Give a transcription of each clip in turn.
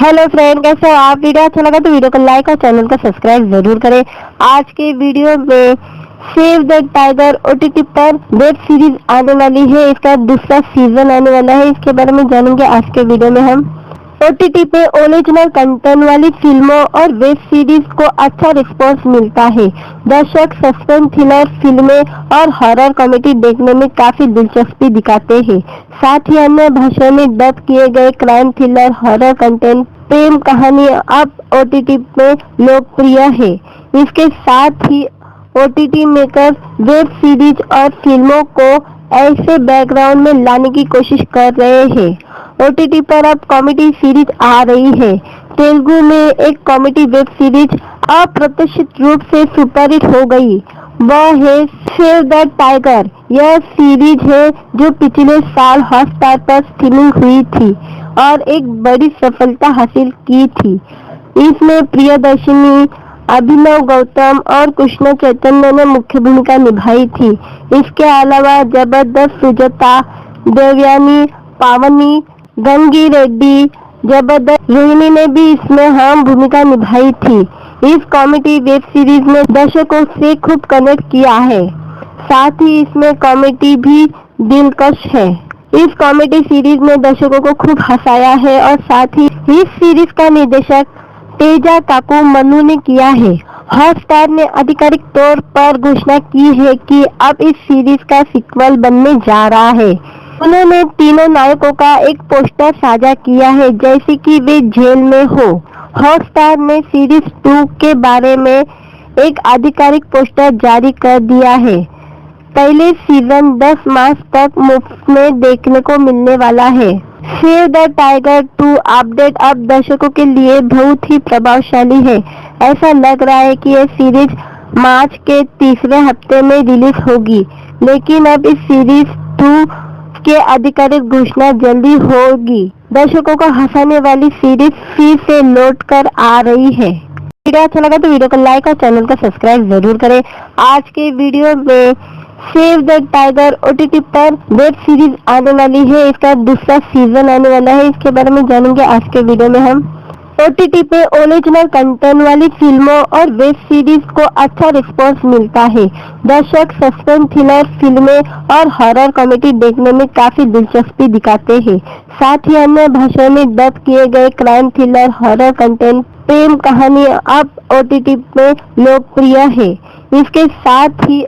Hello friend, कैसे हो आप। वीडियो अच्छा लगा तो वीडियो को लाइक और चैनल को सब्सक्राइब जरूर करें। आज के वीडियो में सेव द टाइगर ओटीटी पर वेब सीरीज आने वाली है। इसका दूसरा सीजन आने वाला है, इसके बारे में जानेंगे आज के वीडियो में हम। ओटीटी पे ओरिजिनल कंटेंट वाली फिल्मों और वेब सीरीज को अच्छा रिस्पॉन्स मिलता है। दर्शक सस्पेंस थ्रिलर फिल्में और हॉरर कॉमेडी देखने में काफी दिलचस्पी दिखाते हैं। साथ ही अन्य भाषाओं में डब किए गए क्राइम थ्रिलर, हॉरर कंटेंट, प्रेम कहानी अब ओटीटी में लोकप्रिय है। इसके साथ ही ओटीटी मेकर वेब सीरीज और फिल्मों को ऐसे बैकग्राउंड में लाने की कोशिश कर रहे हैं। ओटीटी पर अब कॉमेडी सीरीज आ रही है। तेलुगु में एक कॉमेडी वेब सीरीज अप्रत्याशित रूप से सुपरहिट हो गई। वह है सेव द टाइगर। यह सीरीज है जो पिछले साल हॉटस्टार पर स्ट्रीमिंग हुई थी और एक बड़ी सफलता हासिल की थी। इसमें प्रियदर्शिनी, अभिनव गौतम और कृष्ण चैतन्य ने मुख्य भूमिका निभाई थी। इसके अलावा जबरदस्त सुजाता, देवयानी, पावनी, गंगी रेड्डी, जबरदस्त रोहिणी ने भी इसमें अहम भूमिका निभाई थी। इस कॉमेडी वेब सीरीज ने दर्शकों से खूब कनेक्ट किया है। साथ ही इसमें कॉमेडी भी दिलकश है। इस कॉमेडी सीरीज ने दर्शकों को खूब हंसाया है और साथ ही इस सीरीज का निर्देशक तेजा काकू मनु ने किया है। हॉटस्टार ने आधिकारिक तौर पर घोषणा की है कि अब इस सीरीज का सीक्वल बनने जा रहा है। उन्होंने तीनों नायकों का एक पोस्टर साझा किया है जैसे कि वे जेल में हो। हॉटस्टार ने सीरीज 2 के बारे में एक आधिकारिक पोस्टर जारी कर दिया है। पहले सीजन 10 मार्च तक मुफ्त में देखने को मिलने वाला है। सेव द टाइगर 2 अपडेट अब दर्शकों के लिए बहुत ही प्रभावशाली है। ऐसा लग रहा है कि यह सीरीज मार्च के तीसरे हफ्ते में रिलीज होगी, लेकिन अब इस सीरीज 2 के आधिकारिक घोषणा जल्दी होगी। दर्शकों को हंसाने वाली सीरीज फिर से लौट कर आ रही है। वीडियो अच्छा लगा तो वीडियो को लाइक और चैनल को सब्सक्राइब जरूर करें। आज के वीडियो में सेव द टाइगर ओटीटी पर वेब सीरीज आने वाली है। इसका दूसरा सीजन आने वाला है, इसके बारे में जानेंगे आज के वीडियो में हम। ओटीटी पे ओरिजिनल कंटेंट वाली फिल्मों और वेब सीरीज को अच्छा रिस्पॉन्स मिलता है। दर्शक सस्पेंस थ्रिलर फिल्में और हॉरर कॉमेडी देखने में काफी दिलचस्पी दिखाते हैं। साथ ही अन्य भाषाओं में डब किए गए क्राइम थ्रिलर, हॉरर कंटेंट, प्रेम कहानी अब ओटीटी में लोकप्रिय है। इसके साथ ही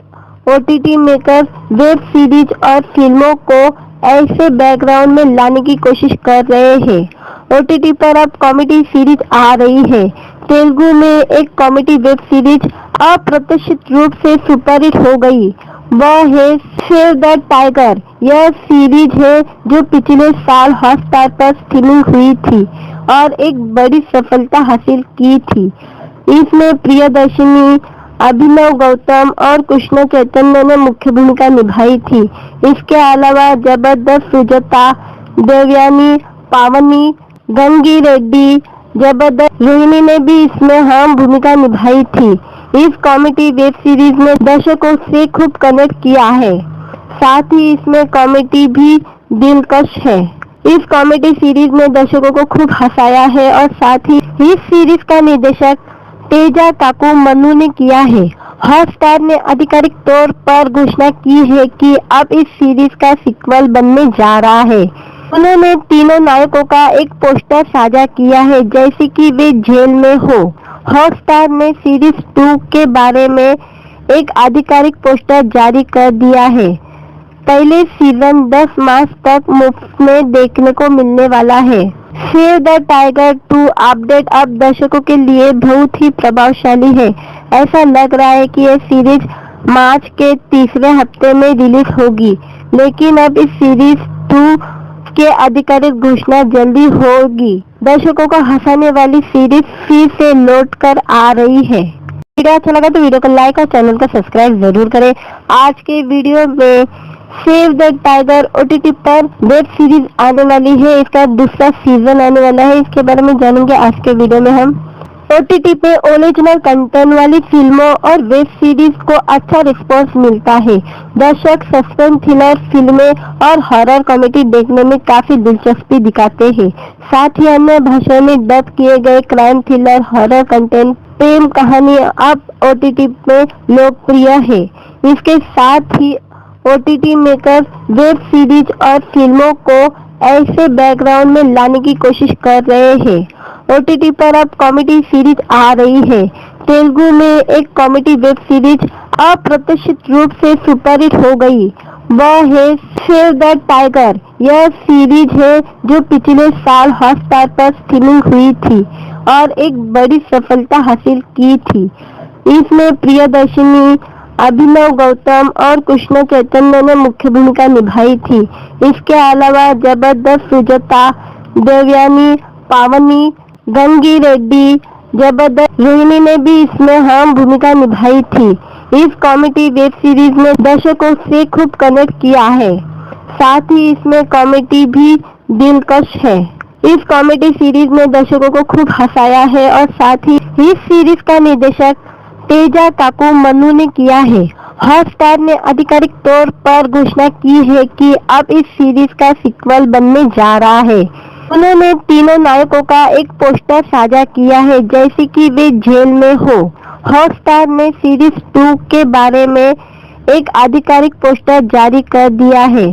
ओटीटी मेकर वेब सीरीज और फिल्मों को ऐसे बैकग्राउंड में लाने की कोशिश कर रहे हैं। ओटीटी पर अब कॉमेडी सीरीज आ रही है। तेलुगु में एक कॉमेडी वेब सीरीज अप्रत्याशित रूप से सुपरहिट हो गई। वह है सेव द टाइगर। यह सीरीज है जो पिछले साल हॉटस्टार पर स्ट्रीमिंग हुई थी और एक बड़ी सफलता हासिल की थी। इसमें प्रियदर्शिनी, अभिनव गौतम और कृष्ण चैतन्य ने मुख्य भूमिका निभाई थी। इसके अलावा जबरदस्त सुजाता, देवयानी, पावनी, गंगी रेड्डी, जबरदस्त रोहिणी ने भी इसमें अहम भूमिका निभाई थी। इस कॉमेडी वेब सीरीज ने दर्शकों से खूब कनेक्ट किया है। साथ ही इसमें कॉमेडी भी दिलकश है। इस कॉमेडी सीरीज ने दर्शकों को खूब हंसाया है और साथ ही इस सीरीज का निर्देशक तेजा काकू मनु ने किया है। हॉटस्टार ने आधिकारिक तौर पर घोषणा की है कि अब इस सीरीज का सीक्वल बनने जा रहा है। उन्होंने तीनों नायकों का एक पोस्टर साझा किया है जैसे कि वे जेल में हो। हॉटस्टार ने सीरीज 2 के बारे में एक आधिकारिक पोस्टर जारी कर दिया है। पहले सीजन 10 मार्च तक मुफ्त में देखने को मिलने वाला है। सेव द टाइगर 2 अपडेट अब दर्शकों के लिए बहुत ही प्रभावशाली है। ऐसा लग रहा है कि यह सीरीज मार्च के तीसरे हफ्ते में रिलीज होगी, लेकिन अब इस सीरीज 2 के आधिकारिक घोषणा जल्दी होगी। दर्शकों को हंसाने वाली सीरीज फिर से लौट कर आ रही है। वीडियो अच्छा लगा तो वीडियो को लाइक और चैनल को सब्सक्राइब जरूर करें। आज के वीडियो में सेव द टाइगर ओटीटी पर वेब सीरीज आने वाली है। इसका दूसरा सीजन आने वाला है, इसके बारे में जानेंगे आज के वीडियो में हम। ओटीटी पे ओरिजिनल कंटेंट वाली फिल्मों और वेब सीरीज को अच्छा रिस्पॉन्स मिलता है। दर्शक सस्पेंस थ्रिलर फिल्में और हॉरर कॉमेडी देखने में काफी दिलचस्पी दिखाते हैं। साथ ही अन्य भाषाओं में डब किए गए क्राइम थ्रिलर, हॉरर कंटेंट, प्रेम कहानी अब ओटीटी पे लोकप्रिय है। इसके साथ ही ओटीटी मेकर्स वेब सीरीज और फिल्मों को ऐसे बैकग्राउंड में लाने की कोशिश कर रहे हैं। ओटीटी पर अब कॉमेडी सीरीज आ रही है। तेलुगु में एक कॉमेडी वेब सीरीज अप्रत्याशित रूप से सुपरहिट हो गई। वह है सेव द टाइगर। यह सीरीज है जो पिछले साल हॉटस्टार पर स्ट्रीमिंग हुई थी और एक बड़ी सफलता हासिल की थी। इसमें प्रियदर्शनी, अभिनव गौतम और कृष्ण चैतन्य ने मुख्य भूमिका निभाई थी। इसके अलावा जबरदस्त सुजाता, देवयानी, पावनी, गंगी रेड्डी, जबरदस्त रोहिणी ने भी इसमें अहम भूमिका निभाई थी। इस कॉमेडी वेब सीरीज ने दर्शकों से खूब कनेक्ट किया है। साथ ही इसमें कॉमेडी भी दिलकश है। इस कॉमेडी सीरीज ने दर्शकों को खूब हंसाया है और साथ ही इस सीरीज का निर्देशक तेजा काकू मनु ने किया है। हॉटस्टार ने आधिकारिक तौर पर घोषणा की है कि अब इस सीरीज का सीक्वल बनने जा रहा है। उन्होंने तीनों नायकों का एक पोस्टर साझा किया है जैसे कि वे जेल में हो। हॉटस्टार ने सीरीज 2 के बारे में एक आधिकारिक पोस्टर जारी कर दिया है।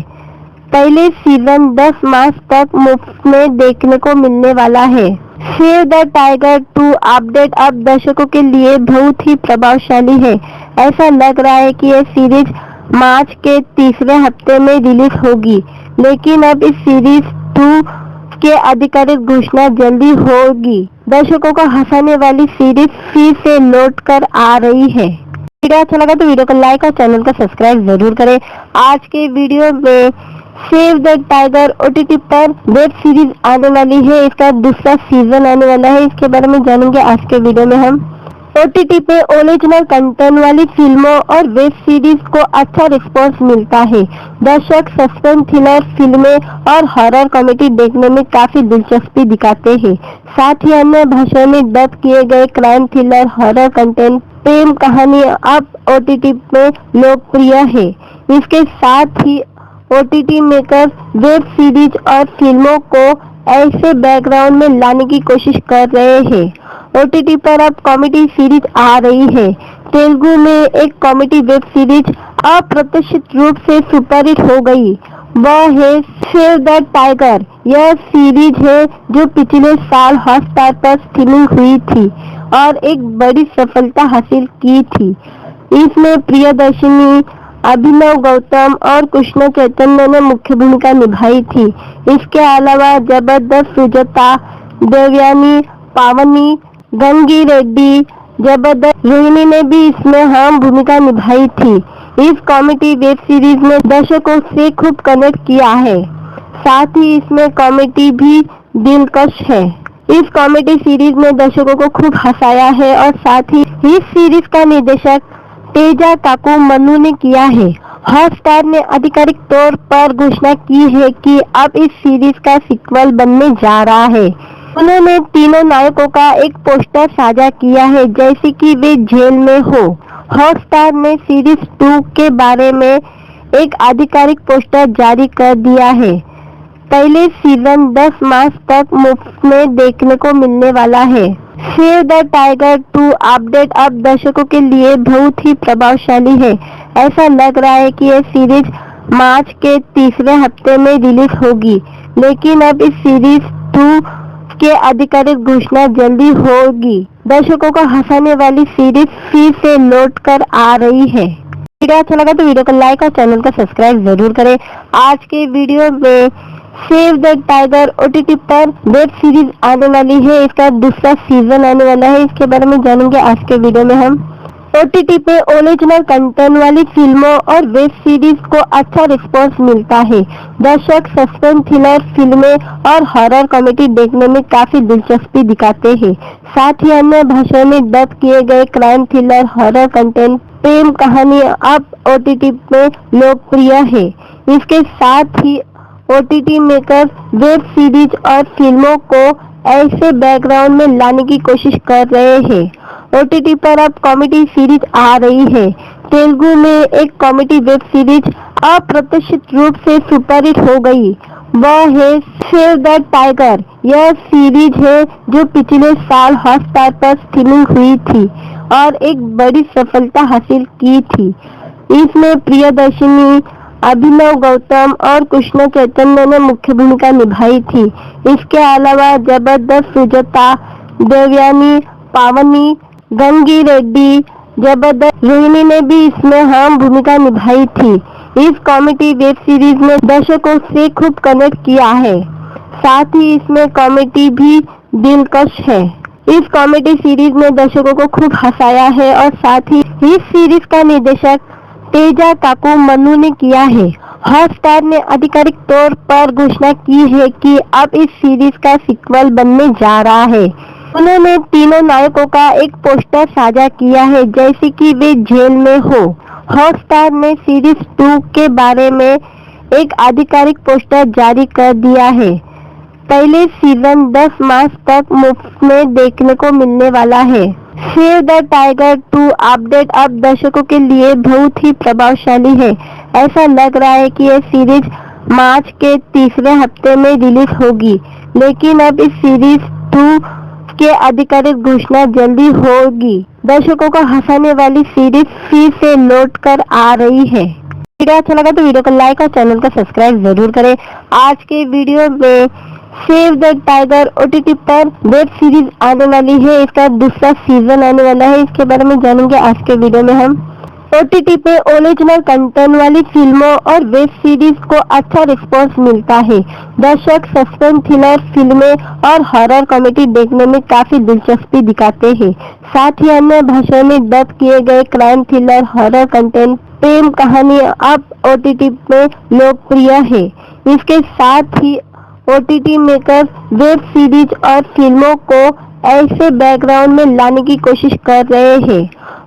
पहले सीजन 10 मार्च तक मुफ्त में देखने को मिलने वाला है। सेव द टाइगर 2 अपडेट अब दर्शकों के लिए बहुत ही प्रभावशाली है। ऐसा लग रहा है कि यह सीरीज मार्च के तीसरे हफ्ते में रिलीज होगी, लेकिन अब इस सीरीज 2 के आधिकारिक घोषणा जल्दी होगी। दर्शकों को हंसाने वाली सीरीज फिर से लौट कर आ रही है। वीडियो अच्छा लगा तो वीडियो को लाइक और चैनल को सब्सक्राइब जरूर करें। आज के वीडियो में सेव द टाइगर ओटीटी पर वेब सीरीज आने वाली है। इसका दूसरा सीजन आने वाला है। इसके बारे में जानेंगे आज के वीडियो में हम। ओटीटी पे ओरिजिनल कंटेंट वाली फिल्मों और वेब सीरीज को अच्छा रिस्पॉन्स मिलता है। दर्शक सस्पेंस थ्रिलर फिल्में और हॉरर कॉमेडी देखने में काफी दिलचस्पी दिखाते हैं। साथ ही अन्य भाषाओं में डब किए गए क्राइम थ्रिलर, हॉरर कंटेंट, प्रेम कहानी अब ओटीटी पे लोकप्रिय है। इसके साथ ही ओटीटी मेकर्स वेब सीरीज और फिल्मों को ऐसे बैकग्राउंड में लाने की कोशिश कर रहे हैं। ओटीटी पर अब कॉमेडी सीरीज आ रही है। तेलुगु में एक कॉमेडी वेब सीरीज अप्रत्याशित रूप से सुपरहिट हो गई। वह है सेव द टाइगर। यह सीरीज है जो पिछले साल हॉटस्टार पर स्ट्रीमिंग हुई थी और एक बड़ी सफलता हासिल की थी। इसमें प्रियदर्शनी, अभिनव गौतम और कृष्ण चैतन्य ने मुख्य भूमिका निभाई थी। इसके अलावा जबरदस्त सुजाता, देवयानी, पावनी, गंगी रेड्डी, जबरदस्त रोहिणी ने भी इसमें अहम भूमिका निभाई थी। इस कॉमेडी वेब सीरीज ने दर्शकों से खूब कनेक्ट किया है। साथ ही इसमें कॉमेडी भी दिलकश है। इस कॉमेडी सीरीज ने दर्शकों को खूब हंसाया है और साथ ही इस सीरीज का निर्देशक तेजा काकू मनु ने किया है। हॉटस्टार ने आधिकारिक तौर पर घोषणा की है कि अब इस सीरीज का सीक्वल बनने जा रहा है। उन्होंने तीनों नायकों का एक पोस्टर साझा किया है जैसे कि वे जेल में हो। हॉटस्टार ने सीरीज 2 के बारे में एक आधिकारिक पोस्टर जारी कर दिया है। पहले सीजन 10 मार्च तक मुफ्त में देखने को मिलने वाला है। सेव द टाइगर 2 अपडेट अब दर्शकों के लिए बहुत ही प्रभावशाली है। ऐसा लग रहा है कि यह सीरीज मार्च के तीसरे हफ्ते में रिलीज होगी, लेकिन अब इस सीरीज 2 के आधिकारिक घोषणा जल्दी होगी। दर्शकों को हंसाने वाली सीरीज फिर से लौट कर आ रही है। वीडियो अच्छा लगा तो वीडियो को लाइक और चैनल को सब्सक्राइब जरूर करें। आज के वीडियो में सेव द टाइगर ओटीटी पर वेब सीरीज आने वाली है। इसका दूसरा सीजन आने वाला है। इसके बारे में जानेंगे आज के वीडियो में हम। ओटीटी पे ओरिजिनल कंटेंट वाली फिल्मों और वेब सीरीज को अच्छा रिस्पॉन्स मिलता है। दर्शक सस्पेंस थ्रिलर फिल्में और हॉरर कॉमेडी देखने में काफी दिलचस्पी दिखाते हैं। साथ ही अन्य भाषाओं में डब किए गए क्राइम थ्रिलर, हॉरर कंटेंट, प्रेम कहानी अब ओटीटी पे लोकप्रिय है। इसके साथ ही ओटीटी मेकर्स वेब सीरीज और फिल्मों को ऐसे बैकग्राउंड में लाने की कोशिश कर रहे हैं। ओटीटी पर अब कॉमेडी सीरीज आ रही है। तेलुगु में एक कॉमेडी वेब सीरीज अप्रत्याशित रूप से सुपरहिट हो गई। वह है सेव द टाइगर। यह सीरीज है जो पिछले साल हॉटस्टार पर स्ट्रीमिंग हुई थी और एक बड़ी सफलता हासिल की थी। इसमें प्रियदर्शनी, अभिनव गौतम और कृष्ण चैतन्य ने मुख्य भूमिका निभाई थी। इसके अलावा जबरदस्त सुजाता, देवयानी, पावनी, गंगी रेड्डी, जबरदस्त रोहिणी ने भी इसमें अहम भूमिका निभाई थी। इस कॉमेडी वेब सीरीज ने दर्शकों से खूब कनेक्ट किया है। साथ ही इसमें कॉमेडी भी दिलकश है। इस कॉमेडी सीरीज ने दर्शकों को खूब हंसाया है और साथ ही इस सीरीज का निर्देशक तेजा काकू मनु ने किया है। हॉटस्टार ने आधिकारिक तौर पर घोषणा की है कि अब इस सीरीज का सीक्वल बनने जा रहा है। उन्होंने तीनों नायकों का एक पोस्टर साझा किया है जैसे कि वे जेल में हो। हॉटस्टार ने सीरीज 2 के बारे में एक आधिकारिक पोस्टर जारी कर दिया है। पहले सीजन 10 मार्च तक मुफ्त में देखने को मिलने वाला है। सेव द टाइगर 2 अपडेट अब दर्शकों के लिए बहुत ही प्रभावशाली है। ऐसा लग रहा है कि यह सीरीज मार्च के तीसरे हफ्ते में रिलीज होगी, लेकिन अब इस सीरीज 2 के आधिकारिक घोषणा जल्दी होगी। दर्शकों को हंसाने वाली सीरीज फिर से लौट कर आ रही है। वीडियो अच्छा लगा तो वीडियो को लाइक और चैनल को सब्सक्राइब जरूर करें। आज के वीडियो में सेव द टाइगर ओटीटी पर वेब सीरीज आने वाली है। इसका दूसरा सीजन आने वाला है। इसके बारे में जानेंगे आज के वीडियो में हम। ओटीटी पे ओरिजिनल कंटेंट वाली फिल्मों और वेब सीरीज को अच्छा रिस्पॉन्स मिलता है। दर्शक सस्पेंस थ्रिलर फिल्में और हॉरर कॉमेडी देखने में काफी दिलचस्पी दिखाते हैं। साथ ही अन्य भाषाओं में डब किए गए क्राइम थ्रिलर, हॉरर कंटेंट, प्रेम कहानी अब ओटीटी में लोकप्रिय है। इसके साथ ही ओटीटी मेकर वेब सीरीज और फिल्मों को ऐसे बैकग्राउंड में लाने की कोशिश कर रहे हैं।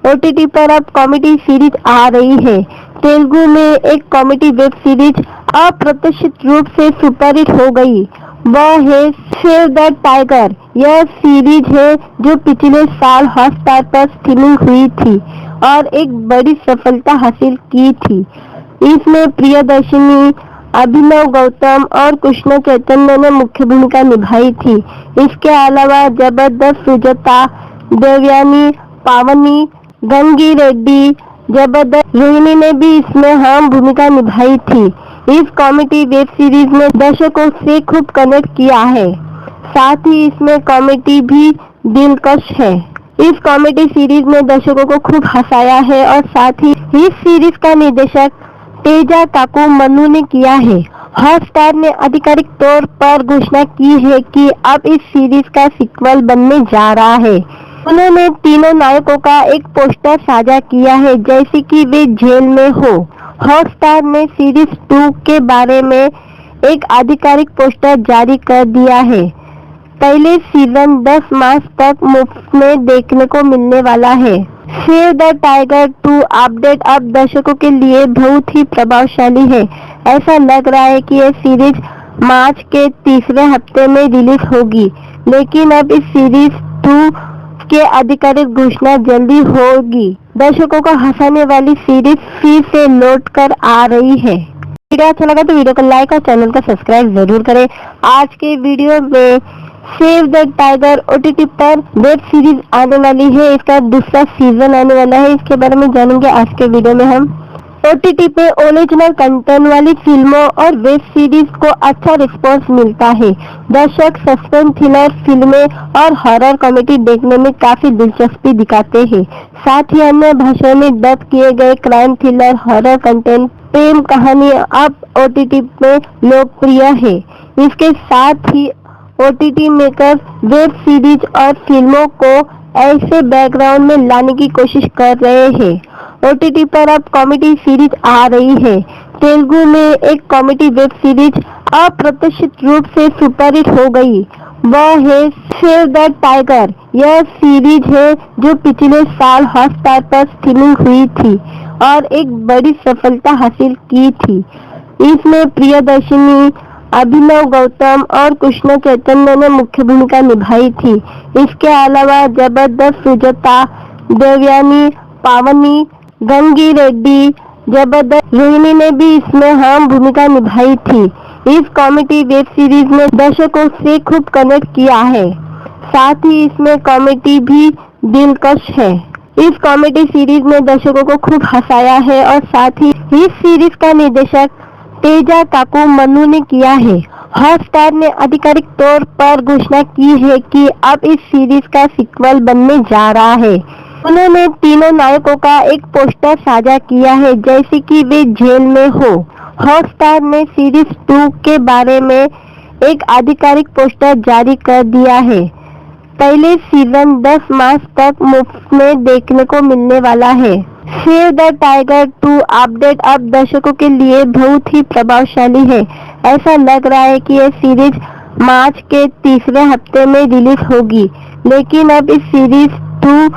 ओटीटी पर अब कॉमेडी सीरीज आ रही है। तेलुगु में एक कॉमेडी वेब सीरीज अप्रत्याशित रूप से सुपरहिट हो गई। वह है सेव द टाइगर। यह सीरीज है जो पिछले साल हॉटस्टार पर स्ट्रीमिंग हुई थी और एक बड़ी सफलता हासिल की थी। इसमें प्रियदर्शनी, अभिनव गौतम और कृष्ण चैतन्य ने मुख्य भूमिका निभाई थी। इसके अलावा जबरदस्त सुजाता, देवयानी, पावनी, गंगी रेड्डी, जबरदस्त रोहिणी ने भी इसमें अहम भूमिका निभाई थी। इस कॉमेडी वेब सीरीज ने दर्शकों से खूब कनेक्ट किया है। साथ ही इसमें कॉमेडी भी दिलकश है। इस कॉमेडी सीरीज ने दर्शकों को खूब हंसाया है और साथ ही इस सीरीज का निर्देशक तेजा काकू मनु ने किया है। हॉटस्टार ने आधिकारिक तौर पर घोषणा की है कि अब इस सीरीज का सीक्वल बनने जा रहा है। उन्होंने तीनों नायकों का एक पोस्टर साझा किया है जैसे कि वे जेल में हो। हॉटस्टार ने सीरीज 2 के बारे में एक आधिकारिक पोस्टर जारी कर दिया है। पहले सीजन 10 मार्च तक मुफ्त में देखने को मिलने वाला है। सेव द टाइगर 2 अपडेट अब दर्शकों के लिए बहुत ही प्रभावशाली है। ऐसा लग रहा है कि यह सीरीज मार्च के तीसरे हफ्ते में रिलीज होगी, लेकिन अब इस सीरीज 2 के आधिकारिक घोषणा जल्दी होगी। दर्शकों को हंसाने वाली सीरीज फिर से लौट कर आ रही है। वीडियो अच्छा लगा तो वीडियो को लाइक और चैनल को सब्सक्राइब जरूर करें। आज के वीडियो में सेव द टाइगर ओटीटी पर वेब सीरीज आने वाली है। इसका दूसरा सीजन आने वाला है। इसके बारे में जानेंगे आज के वीडियो में हम। ओटीटी पे ओरिजिनल कंटेंट वाली फिल्मों और वेब सीरीज को अच्छा रिस्पॉन्स मिलता है। दर्शक सस्पेंस थ्रिलर फिल्में और हॉरर कॉमेडी देखने में काफी दिलचस्पी दिखाते हैं। साथ ही अन्य भाषाओं में डब किए गए क्राइम थ्रिलर, हॉरर कंटेंट, प्रेम कहानी अब ओटीटी में लोकप्रिय है। इसके साथ ही ओटीटी मेकर वेब सीरीज और फिल्मों को ऐसे बैकग्राउंड में लाने की कोशिश कर रहे हैं। ओटीटी पर अब कॉमेडी सीरीज आ रही है। तेलुगु में एक कॉमेडी वेब सीरीज अप्रत्याशित रूप से सुपरहिट हो गई। वह है सेव द टाइगर। यह सीरीज है जो पिछले साल हॉटस्टार पर स्ट्रीमिंग हुई थी और एक बड़ी सफलता हासिल की थी। इसमें प्रियदर्शनी, अभिनव गौतम और कृष्ण चैतन्य ने मुख्य भूमिका निभाई थी। इसके अलावा जबरदस्त सुजाता, देवयानी, पावनी, गंगी रेड्डी, जबरदस्त रोहिणी ने भी इसमें अहम भूमिका निभाई थी। इस कॉमेडी वेब सीरीज ने दर्शकों से खूब कनेक्ट किया है। साथ ही इसमें कॉमेडी भी दिलकश है। इस कॉमेडी सीरीज ने दर्शकों को खूब हंसाया है और साथ ही इस सीरीज का निर्देशक तेजा काकू मनु ने किया है। हॉटस्टार ने आधिकारिक तौर पर घोषणा की है कि अब इस सीरीज का सीक्वल बनने जा रहा है। उन्होंने तीनों नायकों का एक पोस्टर साझा किया है जैसे कि वे जेल में हो। हॉटस्टार ने सीरीज 2 के बारे में एक आधिकारिक पोस्टर जारी कर दिया है। पहले सीजन 10 मार्च तक मुफ्त में देखने को मिलने वाला है। सेव द टाइगर 2 अपडेट अब दर्शकों के लिए बहुत ही प्रभावशाली है। ऐसा लग रहा है कि यह सीरीज मार्च के तीसरे हफ्ते में रिलीज होगी, लेकिन अब इस सीरीज 2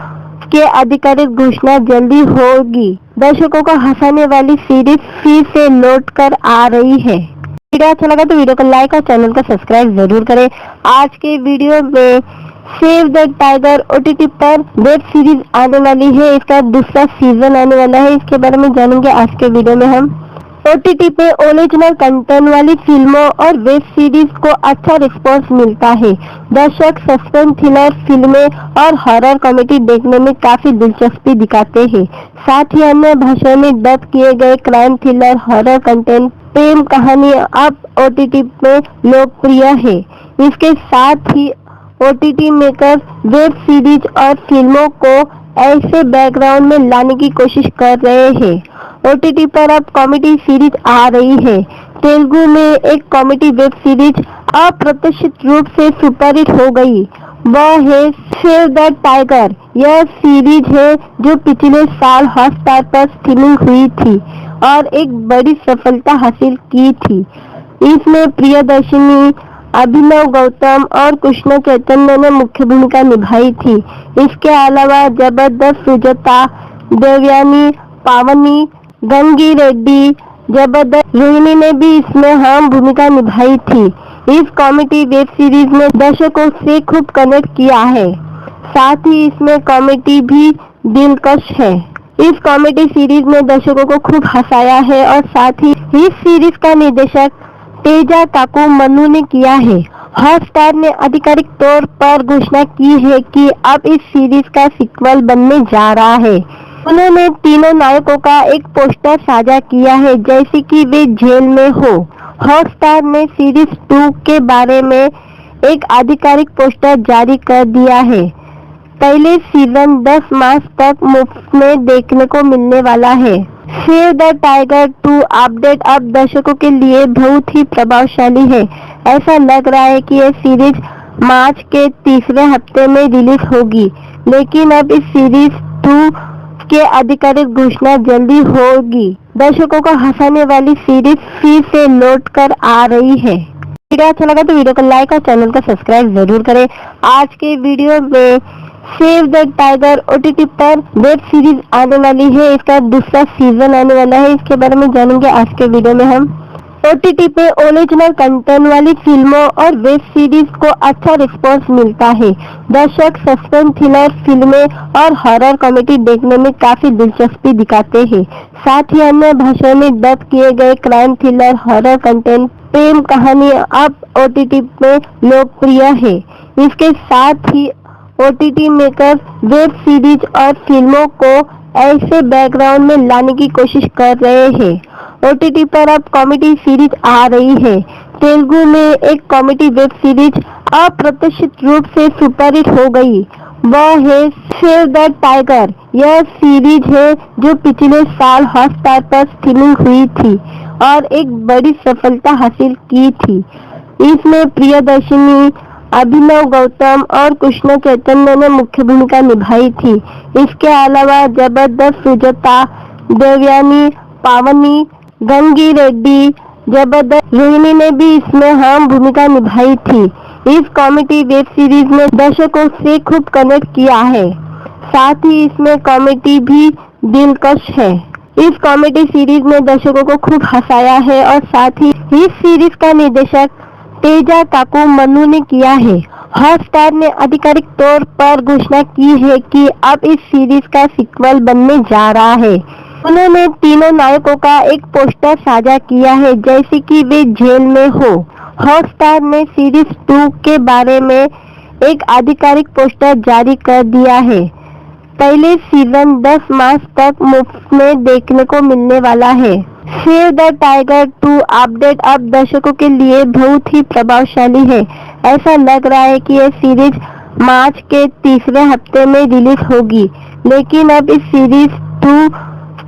के आधिकारिक घोषणा जल्दी होगी। दर्शकों को हंसाने वाली सीरीज फिर से लौट कर आ रही है। वीडियो अच्छा लगा तो वीडियो को लाइक और चैनल को सब्सक्राइब जरूर करें। आज के वीडियो में सेव द टाइगर OTT पर वेब सीरीज आने वाली है। इसका दूसरा सीजन आने वाला है। इसके बारे में जानेंगे आज के वीडियो में हम। OTT पे ओरिजिनल कंटेंट वाली फिल्मों और वेब सीरीज को अच्छा रिस्पॉन्स मिलता है। दर्शक सस्पेंस थ्रिलर फिल्में और हॉरर कॉमेडी देखने में काफी दिलचस्पी दिखाते हैं। साथ ही अन्य भाषाओं में डब किए गए क्राइम थ्रिलर, हॉरर कंटेंट, प्रेम कहानी अब OTT में लोकप्रिय है। इसके साथ ही OTT मेकर वेब सीरीज और फिल्मों को ऐसे बैकग्राउंड में लाने की कोशिश कर रहे हैं। OTT पर अब कॉमेडी सीरीज आ रही है। तेलुगु में एक कॉमेडी वेब सीरीज अप्रत्याशित रूप से सुपरहिट हो गई। वह है सेव द टाइगर। यह सीरीज है जो पिछले साल हॉटस्टार पर स्ट्रीमिंग हुई थी और एक बड़ी सफलता हासिल की थी। इसमें प्रियदर्शनी, अभिनव गौतम और कृष्ण चैतन्य ने मुख्य भूमिका निभाई थी। इसके अलावा जबरदस्त सुजाता, देवयानी, पावनी, गंगी रेड्डी, जबरदस्त रोहिणी ने भी इसमें अहम भूमिका निभाई थी। इस कॉमेडी वेब सीरीज ने दर्शकों से खूब कनेक्ट किया है। साथ ही इसमें कॉमेडी भी दिलकश है। इस कॉमेडी सीरीज ने दर्शकों को खूब हंसाया है और साथ ही इस सीरीज का निर्देशक तेजा काकू मनु ने किया है। हॉटस्टार ने आधिकारिक तौर पर घोषणा की है कि अब इस सीरीज का सीक्वल बनने जा रहा है। उन्होंने तीनों नायकों का एक पोस्टर साझा किया है जैसे कि वे जेल में हो। हॉटस्टार ने सीरीज 2 के बारे में एक आधिकारिक पोस्टर जारी कर दिया है। पहले सीजन 10 मार्च तक मुफ्त में देखने को मिलने वाला है। सेव द टाइगर 2 अपडेट अब दर्शकों के लिए बहुत ही प्रभावशाली है। ऐसा लग रहा है कि यह सीरीज मार्च के तीसरे हफ्ते में रिलीज होगी, लेकिन अब इस सीरीज 2 के आधिकारिक घोषणा जल्दी होगी। दर्शकों को हंसाने वाली सीरीज फिर से लौट कर आ रही है। वीडियो अच्छा लगा तो वीडियो को लाइक और चैनल को सब्सक्राइब जरूर करें। आज के वीडियो में सेव द टाइगर OTT पर वेब सीरीज आने वाली है। इसका दूसरा सीजन आने वाला है। इसके बारे में जानेंगे आज के वीडियो में हम। OTT पे ओरिजिनल कंटेंट वाली फिल्मों और वेब सीरीज को अच्छा रिस्पॉन्स मिलता है। दर्शक सस्पेंस थ्रिलर फिल्में और हॉरर कॉमेडी देखने में काफी दिलचस्पी दिखाते हैं। साथ ही अन्य भाषाओं में डब किए गए क्राइम थ्रिलर, हॉरर कंटेंट, प्रेम कहानी अब OTT में लोकप्रिय है। इसके साथ ही OTT मेकर वेब सीरीज और फिल्मों को ऐसे बैकग्राउंड में लाने की कोशिश कर रहे हैं। OTT पर अब कॉमेडी सीरीज आ रही है। तेलुगु में एक कॉमेडी वेब सीरीज अप्रत्याशित रूप से सुपरहिट हो गई। वह है सेव द टाइगर। यह सीरीज है जो पिछले साल हॉटस्टार पर स्ट्रीमिंग हुई थी और एक बड़ी सफलता हासिल की थी। इसमें प्रियदर्शनी, अभिनव गौतम और कृष्ण चैतन्य ने मुख्य भूमिका निभाई थी। इसके अलावा जबरदस्त सुजाता, देवयानी, पावनी, गंगी रेड्डी, जबरदस्त रोहिणी ने भी इसमें अहम भूमिका निभाई थी। इस कॉमेडी वेब सीरीज ने दर्शकों से खूब कनेक्ट किया है। साथ ही इसमें कॉमेडी भी दिलकश है। इस कॉमेडी सीरीज ने दर्शकों को खूब हंसाया है और साथ ही इस सीरीज का निर्देशक तेजा काकू मन्नू ने किया है। हॉटस्टार ने आधिकारिक तौर पर घोषणा की है कि अब इस सीरीज का सीक्वल बनने जा रहा है। उन्होंने तीनों नायकों का एक पोस्टर साझा किया है जैसे कि वे जेल में हो। हॉटस्टार ने सीरीज 2 के बारे में एक आधिकारिक पोस्टर जारी कर दिया है। पहले सीजन 10 मार्च तक मुफ्त में देखने को मिलने वाला है। सेव द टाइगर 2 अपडेट अब दर्शकों के लिए बहुत ही प्रभावशाली है। ऐसा लग रहा है कि यह सीरीज मार्च के तीसरे हफ्ते में रिलीज होगी, लेकिन अब इस सीरीज 2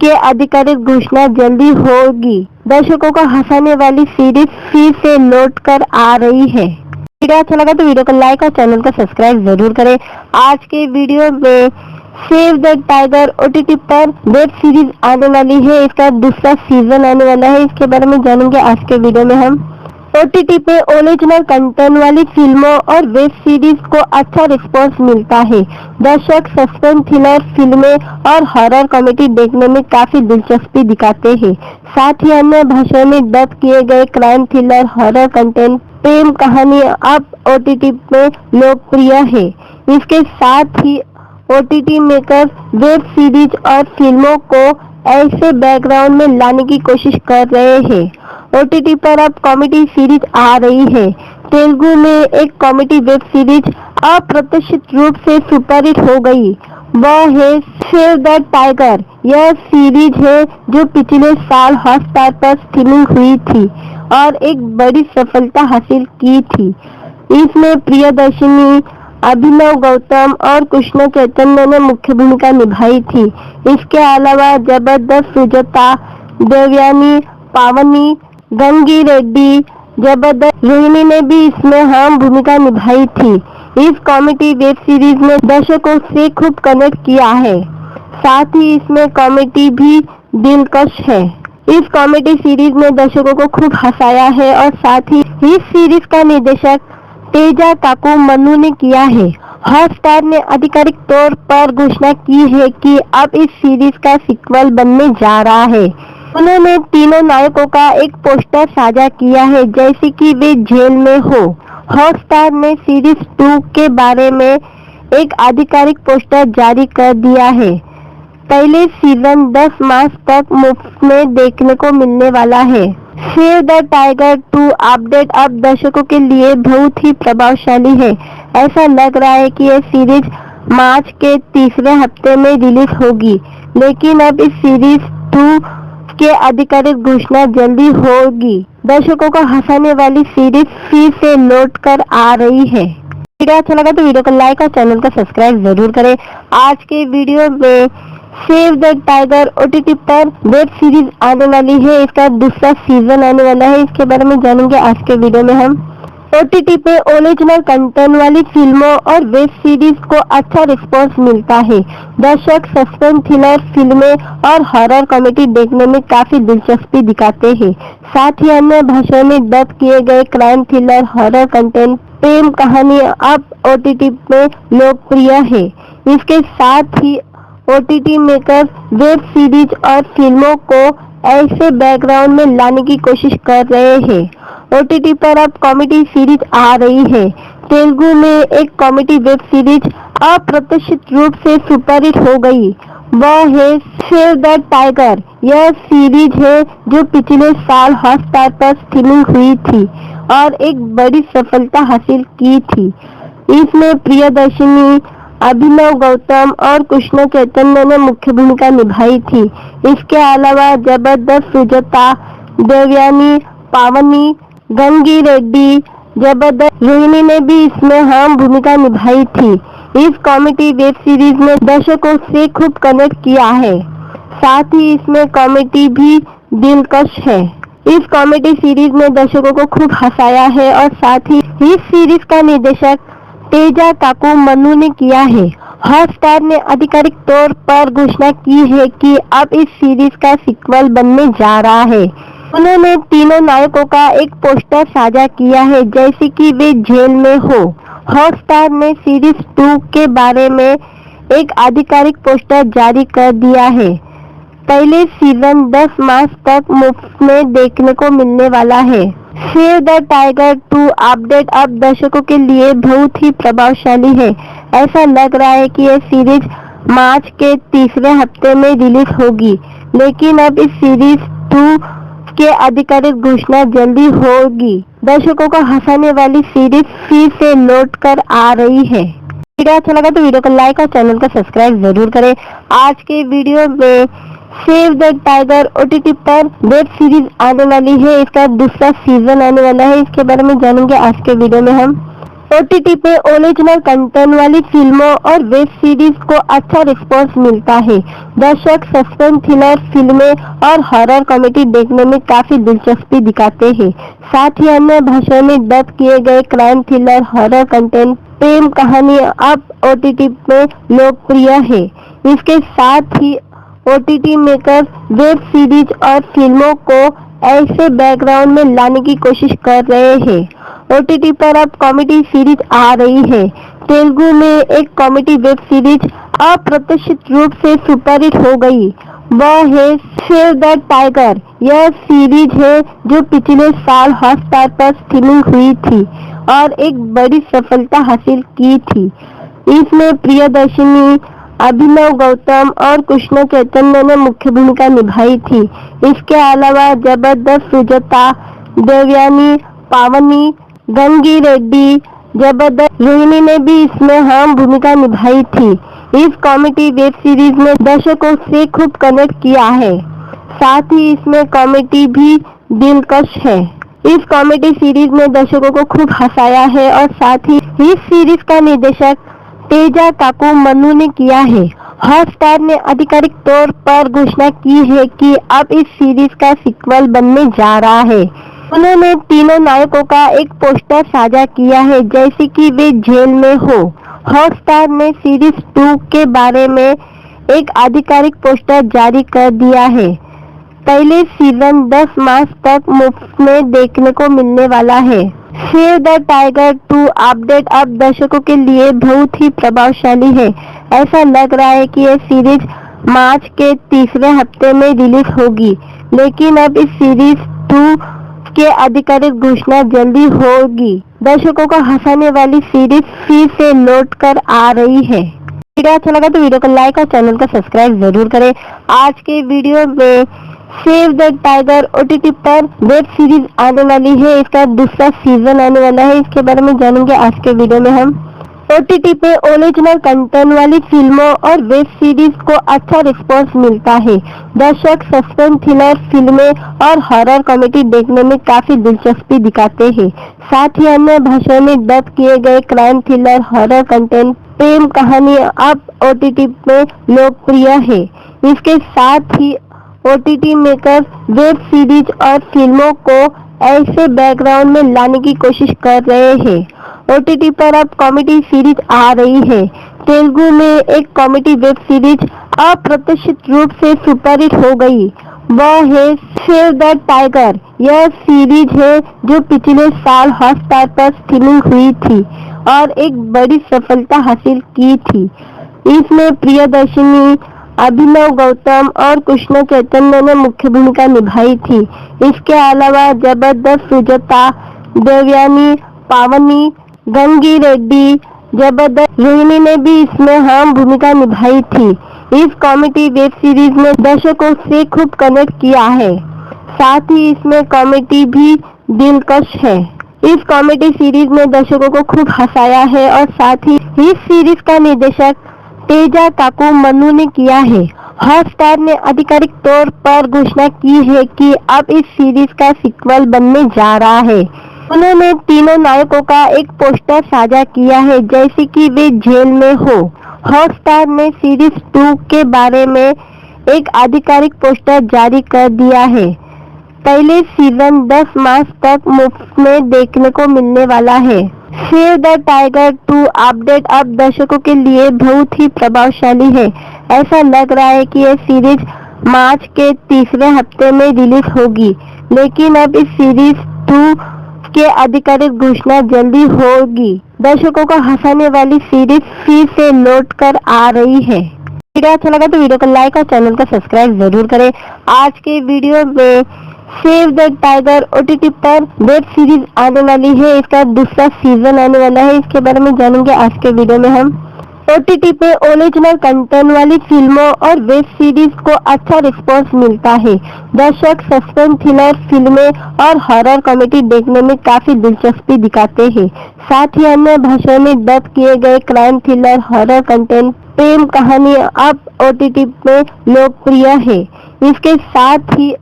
के आधिकारिक घोषणा जल्दी होगी। दर्शकों को हंसाने वाली सीरीज फिर से लौट कर आ रही है। वीडियो अच्छा लगा तो वीडियो को लाइक और चैनल को सब्सक्राइब जरूर करें। आज के वीडियो में सेव द टाइगर OTT पर वेब सीरीज आने वाली है। इसका दूसरा सीजन आने वाला है। इसके बारे में जानेंगे आज के वीडियो में हम। OTT पे ओरिजिनल कंटेंट वाली फिल्मों और वेब सीरीज को अच्छा रिस्पॉन्स मिलता है। दर्शक सस्पेंस थ्रिलर फिल्में और हॉरर कॉमेडी देखने में काफी दिलचस्पी दिखाते हैं। साथ ही अन्य भाषाओं में डब किए गए क्राइम थ्रिलर हॉरर कंटेंट प्रेम कहानी अब OTT में लोकप्रिय है। इसके साथ ही OTT मेकर वेब सीरीज और फिल्मों को ऐसे बैकग्राउंड में लाने की कोशिश कर रहे हैं। OTT पर अब कॉमेडी सीरीज आ रही है। तेलुगु में एक कॉमेडी वेब सीरीज अप्रत्याशित रूप से सुपरहिट हो गई। वह है सेव द टाइगर। यह सीरीज है जो पिछले साल हॉटस्टार पर स्ट्रीमिंग हुई थी और एक बड़ी सफलता हासिल की थी। इसमें प्रियदर्शनी, अभिनव गौतम और कृष्ण चैतन्य ने मुख्य भूमिका निभाई थी। इसके अलावा जबरदस्त सुजाता, देवयानी, पावनी, गंगी रेड्डी, जबरदस्त रोहिणी ने भी इसमें अहम भूमिका निभाई थी। इस कॉमेडी वेब सीरीज ने दर्शकों से खूब कनेक्ट किया है। साथ ही इसमें कॉमेडी भी दिलकश है। इस कॉमेडी सीरीज ने दर्शकों को खूब हंसाया है और साथ ही इस सीरीज का निर्देशक तेजा काकू मन्नू ने किया है। हॉटस्टार ने आधिकारिक तौर पर घोषणा की है कि अब इस सीरीज का सीक्वल बनने जा रहा है। उन्होंने तीनों नायकों का एक पोस्टर साझा किया है जैसे कि वे जेल में हो। हॉटस्टार ने सीरीज 2 के बारे में एक आधिकारिक पोस्टर जारी कर दिया है। पहले सीजन 10 मार्च तक मुफ्त में देखने को मिलने वाला है। सेव द टाइगर 2 अपडेट अब दर्शकों के लिए बहुत ही प्रभावशाली है। ऐसा लग रहा है कि यह सीरीज मार्च के तीसरे हफ्ते में रिलीज होगी, लेकिन अब इस सीरीज 2 के आधिकारिक घोषणा जल्दी होगी। दर्शकों को हंसाने वाली सीरीज फिर से लौट कर आ रही है। वीडियो अच्छा लगा तो वीडियो को लाइक और चैनल को सब्सक्राइब जरूर करें। आज के वीडियो में सेव द टाइगर OTT पर वेब सीरीज आने वाली है। इसका दूसरा सीजन आने वाला है। इसके बारे में जानेंगे आज के वीडियो में हम। OTT पे ओरिजिनल कंटेंट वाली फिल्मों और वेब सीरीज को अच्छा रिस्पॉन्स मिलता है। दर्शक सस्पेंस थ्रिलर फिल्में और हॉरर कॉमेडी देखने में काफी दिलचस्पी दिखाते हैं। साथ ही अन्य भाषाओं में डब किए गए क्राइम थ्रिलर हॉरर कंटेंट प्रेम कहानी अब OTT में लोकप्रिय है। इसके साथ ही OTT मेकर वेब सीरीज और फिल्मों को ऐसे बैकग्राउंड में लाने की कोशिश कर रहे हैं। OTT पर अब कॉमेडी सीरीज आ रही है। तेलुगु में एक कॉमेडी वेब सीरीज अप्रत्याशित रूप से सुपरहिट हो गई। वह है सेव द टाइगर। यह सीरीज है जो पिछले साल हॉटस्टार पर स्ट्रीमिंग हुई थी और एक बड़ी सफलता हासिल की थी। इसमें प्रियदर्शनी, अभिनव गौतम और कृष्ण चैतन्य ने मुख्य भूमिका निभाई थी। इसके अलावा जबरदस्त सुजाता, देवयानी, पावनी, गंगी रेड्डी, जबरदस्त रोहिणी ने भी इसमें अहम भूमिका निभाई थी। इस कॉमेडी वेब सीरीज ने दर्शकों से खूब कनेक्ट किया है। साथ ही इसमें कॉमेडी भी दिलकश है। इस कॉमेडी सीरीज ने दर्शकों को खूब हंसाया है और साथ ही इस सीरीज का निर्देशक तेजा काकू मन्नू ने किया है। हॉटस्टार ने आधिकारिक तौर पर घोषणा की है कि अब इस सीरीज का सीक्वल बनने जा रहा है। उन्होंने तीनों नायकों का एक पोस्टर साझा किया है जैसे कि वे जेल में हो। हॉटस्टार ने सीरीज 2 के बारे में एक आधिकारिक पोस्टर जारी कर दिया है। पहले सीजन 10 मार्च तक मुफ्त में देखने को मिलने वाला है। सेव द टाइगर 2 अपडेट अब दर्शकों के लिए बहुत ही प्रभावशाली है। ऐसा लग रहा है कि यह सीरीज मार्च के तीसरे हफ्ते में रिलीज होगी, लेकिन अब इस सीरीज 2 के आधिकारिक घोषणा जल्दी होगी। दर्शकों को हंसाने वाली सीरीज फिर से लौट कर आ रही है। वीडियो अच्छा लगा तो वीडियो को लाइक और चैनल को सब्सक्राइब जरूर करें। आज के वीडियो में सेव द टाइगर OTT पर वेब सीरीज आने वाली है। इसका दूसरा सीजन आने वाला है। इसके बारे में जानेंगे आज के वीडियो में हम। OTT पे ओरिजिनल कंटेंट वाली फिल्मों और वेब सीरीज को अच्छा रिस्पॉन्स मिलता है। दर्शक सस्पेंस थ्रिलर फिल्में और हॉरर कॉमेडी देखने में काफी दिलचस्पी दिखाते हैं। साथ ही अन्य भाषाओं में डब किए गए क्राइम थ्रिलर हॉरर कंटेंट प्रेम कहानी अब OTT में लोकप्रिय है। इसके साथ ही OTT मेकर वेब सीरीज और फिल्मों को ऐसे बैकग्राउंड में लाने की कोशिश कर रहे हैं। OTT पर अब कॉमेडी सीरीज आ रही है। तेलुगु में एक कॉमेडी वेब सीरीज अप्रत्याशित रूप से सुपरहिट हो गई। वह है सेव द टाइगर। यह सीरीज है जो पिछले साल हॉटस्टार पर स्ट्रीमिंग हुई थी और एक बड़ी सफलता हासिल की थी। इसमें प्रियदर्शनी, अभिनव गौतम और कृष्ण चैतन्य ने मुख्य भूमिका निभाई थी। इसके अलावा जबरदस्त सुजाता, देवयानी, पावनी, गंगी रेड्डी, जबरदस्त रोहिणी ने भी इसमें अहम भूमिका निभाई थी। इस कॉमेडी वेब सीरीज ने दर्शकों से खूब कनेक्ट किया है। साथ ही इसमें कॉमेडी भी दिलकश है। इस कॉमेडी सीरीज ने दर्शकों को खूब हंसाया है और साथ ही इस सीरीज का निर्देशक तेजा काकू मनु ने किया है। हॉटस्टार ने आधिकारिक तौर पर घोषणा की है कि अब इस सीरीज का सीक्वल बनने जा रहा है। उन्होंने तीनों नायकों का एक पोस्टर साझा किया है जैसे कि वे जेल में हो। हॉटस्टार ने सीरीज 2 के बारे में एक आधिकारिक पोस्टर जारी कर दिया है। पहले सीजन 10 मार्च तक मुफ्त में देखने को मिलने वाला है। सेव द टाइगर 2 अपडेट अब दर्शकों के लिए बहुत ही प्रभावशाली है। ऐसा लग रहा है कि यह सीरीज मार्च के तीसरे हफ्ते में रिलीज होगी, लेकिन अब इस सीरीज 2 के आधिकारिक घोषणा जल्दी होगी। दर्शकों को हंसाने वाली सीरीज फिर से लौट कर आ रही है। वीडियो अच्छा लगा तो वीडियो को लाइक और चैनल को सब्सक्राइब जरूर करें। आज के वीडियो में सेव द टाइगर OTT पर वेब सीरीज आने वाली है। इसका दूसरा सीजन आने वाला है। इसके बारे में जानेंगे आज के वीडियो में हम। OTT पे ओरिजिनल कंटेंट वाली फिल्मों और वेब सीरीज को अच्छा रिस्पॉन्स मिलता है। दर्शक सस्पेंस थ्रिलर फिल्में और हॉरर कॉमेडी देखने में काफी दिलचस्पी दिखाते हैं। साथ ही अन्य भाषाओं में डब किए गए क्राइम थ्रिलर हॉरर कंटेंट प्रेम कहानी अब OTT में लोकप्रिय है। इसके साथ ही OTT मेकर वेब सीरीज और फिल्मों को ऐसे बैकग्राउंड में लाने की कोशिश कर रहे हैं। OTT पर अब कॉमेडी सीरीज आ रही है। तेलुगु में एक कॉमेडी वेब सीरीज अप्रत्याशित रूप से सुपरहिट हो गई। वह है सेव द टाइगर। यह सीरीज है जो पिछले साल हॉटस्टार पर स्ट्रीमिंग हुई थी और एक बड़ी सफलता हासिल की थी। इसमें प्रियदर्शनी, अभिनव गौतम और कृष्ण चैतन्य ने मुख्य भूमिका निभाई थी। इसके अलावा जबरदस्त सुजाता, देवयानी, पावनी, गंगी रेड्डी, जबरदस्त रोहिणी ने भी इसमें अहम भूमिका निभाई थी। इस कॉमेडी वेब सीरीज ने दर्शकों से खूब कनेक्ट किया है। साथ ही इसमें कॉमेडी भी दिलकश है। इस कॉमेडी सीरीज ने दर्शकों को खूब हंसाया है और साथ ही इस सीरीज का निर्देशक तेजा काकू मनु ने किया है। हॉटस्टार ने आधिकारिक तौर पर घोषणा की है कि अब इस सीरीज का सीक्वल बनने जा रहा है। उन्होंने तीनों नायकों का एक पोस्टर साझा किया है जैसे कि वे जेल में हो। हॉटस्टार ने सीरीज 2 के बारे में एक आधिकारिक पोस्टर जारी कर दिया है। पहले सीजन 10 मार्च तक मुफ्त में देखने को मिलने वाला है। सेव द टाइगर 2 अपडेट अब दर्शकों के लिए बहुत ही प्रभावशाली है। ऐसा लग रहा है कि यह सीरीज मार्च के तीसरे हफ्ते में रिलीज होगी, लेकिन अब इस सीरीज 2 के आधिकारिक घोषणा जल्दी होगी। दर्शकों को हंसाने वाली सीरीज फिर से लौट कर आ रही है। वीडियो अच्छा लगा तो वीडियो को लाइक और चैनल को सब्सक्राइब जरूर करें। आज के वीडियो में सेव द टाइगर ओटीटी पर वेब सीरीज आने वाली है। इसका दूसरा सीजन आने वाला है, इसके बारे में जानेंगे आज के वीडियो में हम। ओटीटी पे ओरिजिनल कंटेंट वाली फिल्मों और वेब सीरीज को अच्छा रिस्पांस मिलता है। दर्शक सस्पेंस थ्रिलर फिल्में और हॉरर कॉमेडी देखने में काफी दिलचस्पी दिखाते हैं। साथ ही अन्य भाषाओं में डब किए गए क्राइम थ्रिलर, हॉरर कंटेंट, प्रेम कहानी अब ओटीटी में लोकप्रिय है। इसके साथ ही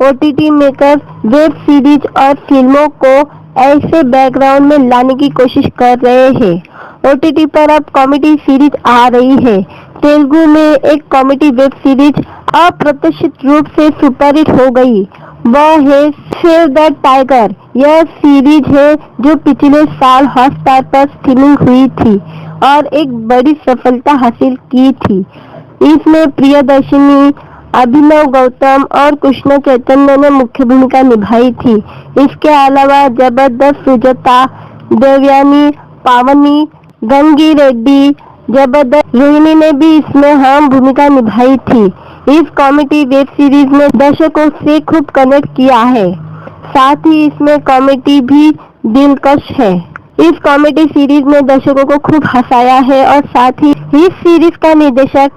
ओटीटी मेकर वेब सीरीज और फिल्मों को ऐसे बैकग्राउंड में लाने की कोशिश कर रहे हैं। ओटीटी पर अब कॉमेडी सीरीज आ रही है। तेलुगु में एक कॉमेडी वेब सीरीज अप्रत्याशित रूप से सुपरहिट हो गई। वह है सेव द टाइगर। यह सीरीज है जो पिछले साल हॉटस्टार पर स्ट्रीमिंग हुई थी और एक बड़ी सफलता हासिल की थी। इसमें प्रियदर्शिनी, अभिनव गौतम और कृष्ण चैतन्य ने मुख्य भूमिका निभाई थी। इसके अलावा जबरदस्त सुजाता, देवयानी, पावनी, गंगी रेड्डी, जबरदस्त रोहिणी ने भी इसमें अहम भूमिका निभाई थी। इस कॉमेडी वेब सीरीज ने दर्शकों से खूब कनेक्ट किया है। साथ ही इसमें कॉमेडी भी दिलकश है। इस कॉमेडी सीरीज ने दर्शकों को खूब हंसाया है और साथ ही इस सीरीज का निर्देशक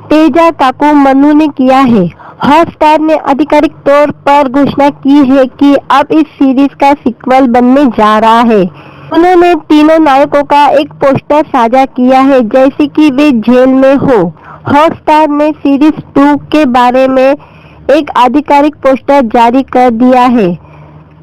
तेजा काकू मनु ने किया है। हॉटस्टार ने आधिकारिक तौर पर घोषणा की है कि अब इस सीरीज का सीक्वल बनने जा रहा है। उन्होंने तीनों नायकों का एक पोस्टर साझा किया है जैसे कि वे जेल में हो। हॉटस्टार ने सीरीज 2 के बारे में एक आधिकारिक पोस्टर जारी कर दिया है।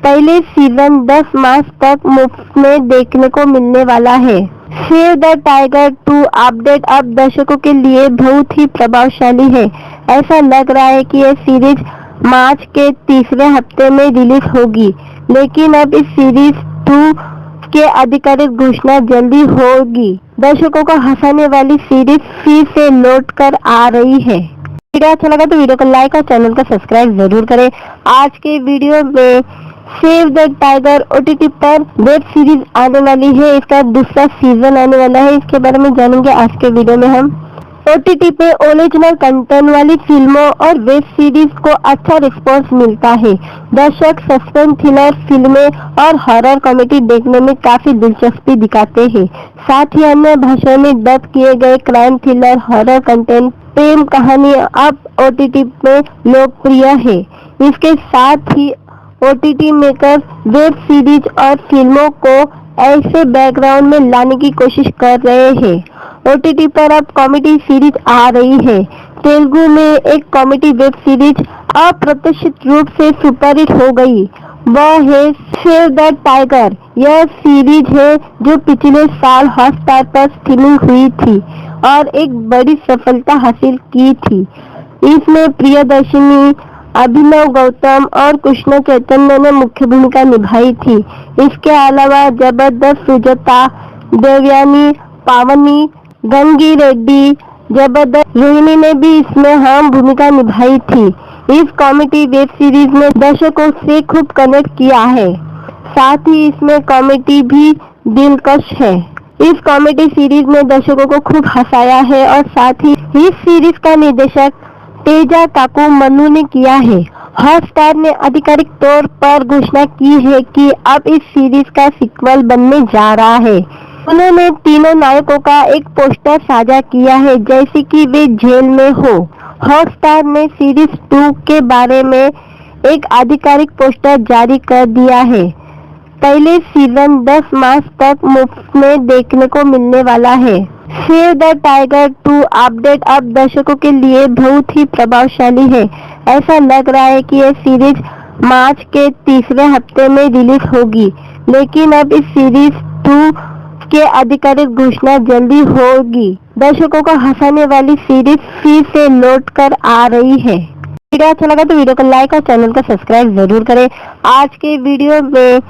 पहले सीजन 10 मार्च तक मुफ्त में देखने को मिलने वाला है। सेव द टाइगर 2 अपडेट अब दर्शकों के लिए बहुत ही प्रभावशाली है। ऐसा लग रहा है कि यह सीरीज मार्च के तीसरे हफ्ते में रिलीज होगी, लेकिन अब इस सीरीज 2 के आधिकारिक घोषणा जल्दी होगी। दर्शकों को हंसाने वाली सीरीज फिर से लौट कर आ रही है। वीडियो अच्छा लगा तो वीडियो को लाइक और चैनल को सब्सक्राइब जरूर करें। आज के वीडियो में सेव द टाइगर ओटीटी पर वेब सीरीज आने वाली है। इसका दूसरा सीजन आने वाला है, इसके बारे में जानेंगे आज के वीडियो में हम। ओटीटी पे ओरिजिनल कंटेंट वाली फिल्मों और वेब सीरीज को अच्छा रिस्पांस मिलता है। दर्शक सस्पेंस थ्रिलर फिल्में और हॉरर कॉमेडी देखने में काफी दिलचस्पी दिखाते हैं। साथ ही अन्य भाषाओं में डब किए गए क्राइम थ्रिलर, हॉरर कंटेंट, प्रेम कहानी अब ओटीटी में लोकप्रिय है। इसके साथ ही ओटीटी मेकर वेब सीरीज और फिल्मों को ऐसे बैकग्राउंड में लाने की कोशिश कर रहे हैं। ओटीटी पर अब कॉमेडी सीरीज आ रही है। तेलुगु में एक कॉमेडी वेब सीरीज अप्रत्याशित रूप से सुपरहिट हो गई। वह है सेव द टाइगर। यह सीरीज है जो पिछले साल हॉटस्टार पर स्ट्रीमिंग हुई थी और एक बड़ी सफलता हासिल की थी। इसमें प्रियदर्शिनी, अभिनव गौतम और कृष्ण चैतन्य ने मुख्य भूमिका निभाई थी। इसके अलावा जबरदस्त सुजाता, देवयानी, पावनी, गंगी रेड्डी, जबरदस्त रोहिणी ने भी इसमें अहम भूमिका निभाई थी। इस कॉमेडी वेब सीरीज ने दर्शकों से खूब कनेक्ट किया है। साथ ही इसमें कॉमेडी भी दिलकश है। इस कॉमेडी सीरीज ने दर्शकों को खूब हंसाया है और साथ ही इस सीरीज का निर्देशक तेजा काकू मनु ने किया है। हॉटस्टार ने आधिकारिक तौर पर घोषणा की है कि अब इस सीरीज का सीक्वल बनने जा रहा है। उन्होंने तीनों नायकों का एक पोस्टर साझा किया है जैसे कि वे जेल में हो। हॉटस्टार ने सीरीज 2 के बारे में एक आधिकारिक पोस्टर जारी कर दिया है। पहले सीजन 10 मार्च तक मुफ्त में देखने को मिलने वाला है। सेव द टाइगर 2 अपडेट अब दर्शकों के लिए बहुत ही प्रभावशाली है। ऐसा लग रहा है कि यह सीरीज मार्च के तीसरे हफ्ते में रिलीज होगी, लेकिन अब इस सीरीज 2 के आधिकारिक घोषणा जल्दी होगी। दर्शकों को हंसाने वाली सीरीज फिर से लौट कर आ रही है। वीडियो अच्छा लगा तो वीडियो को लाइक और चैनल को सब्सक्राइब जरूर करें। आज के वीडियो में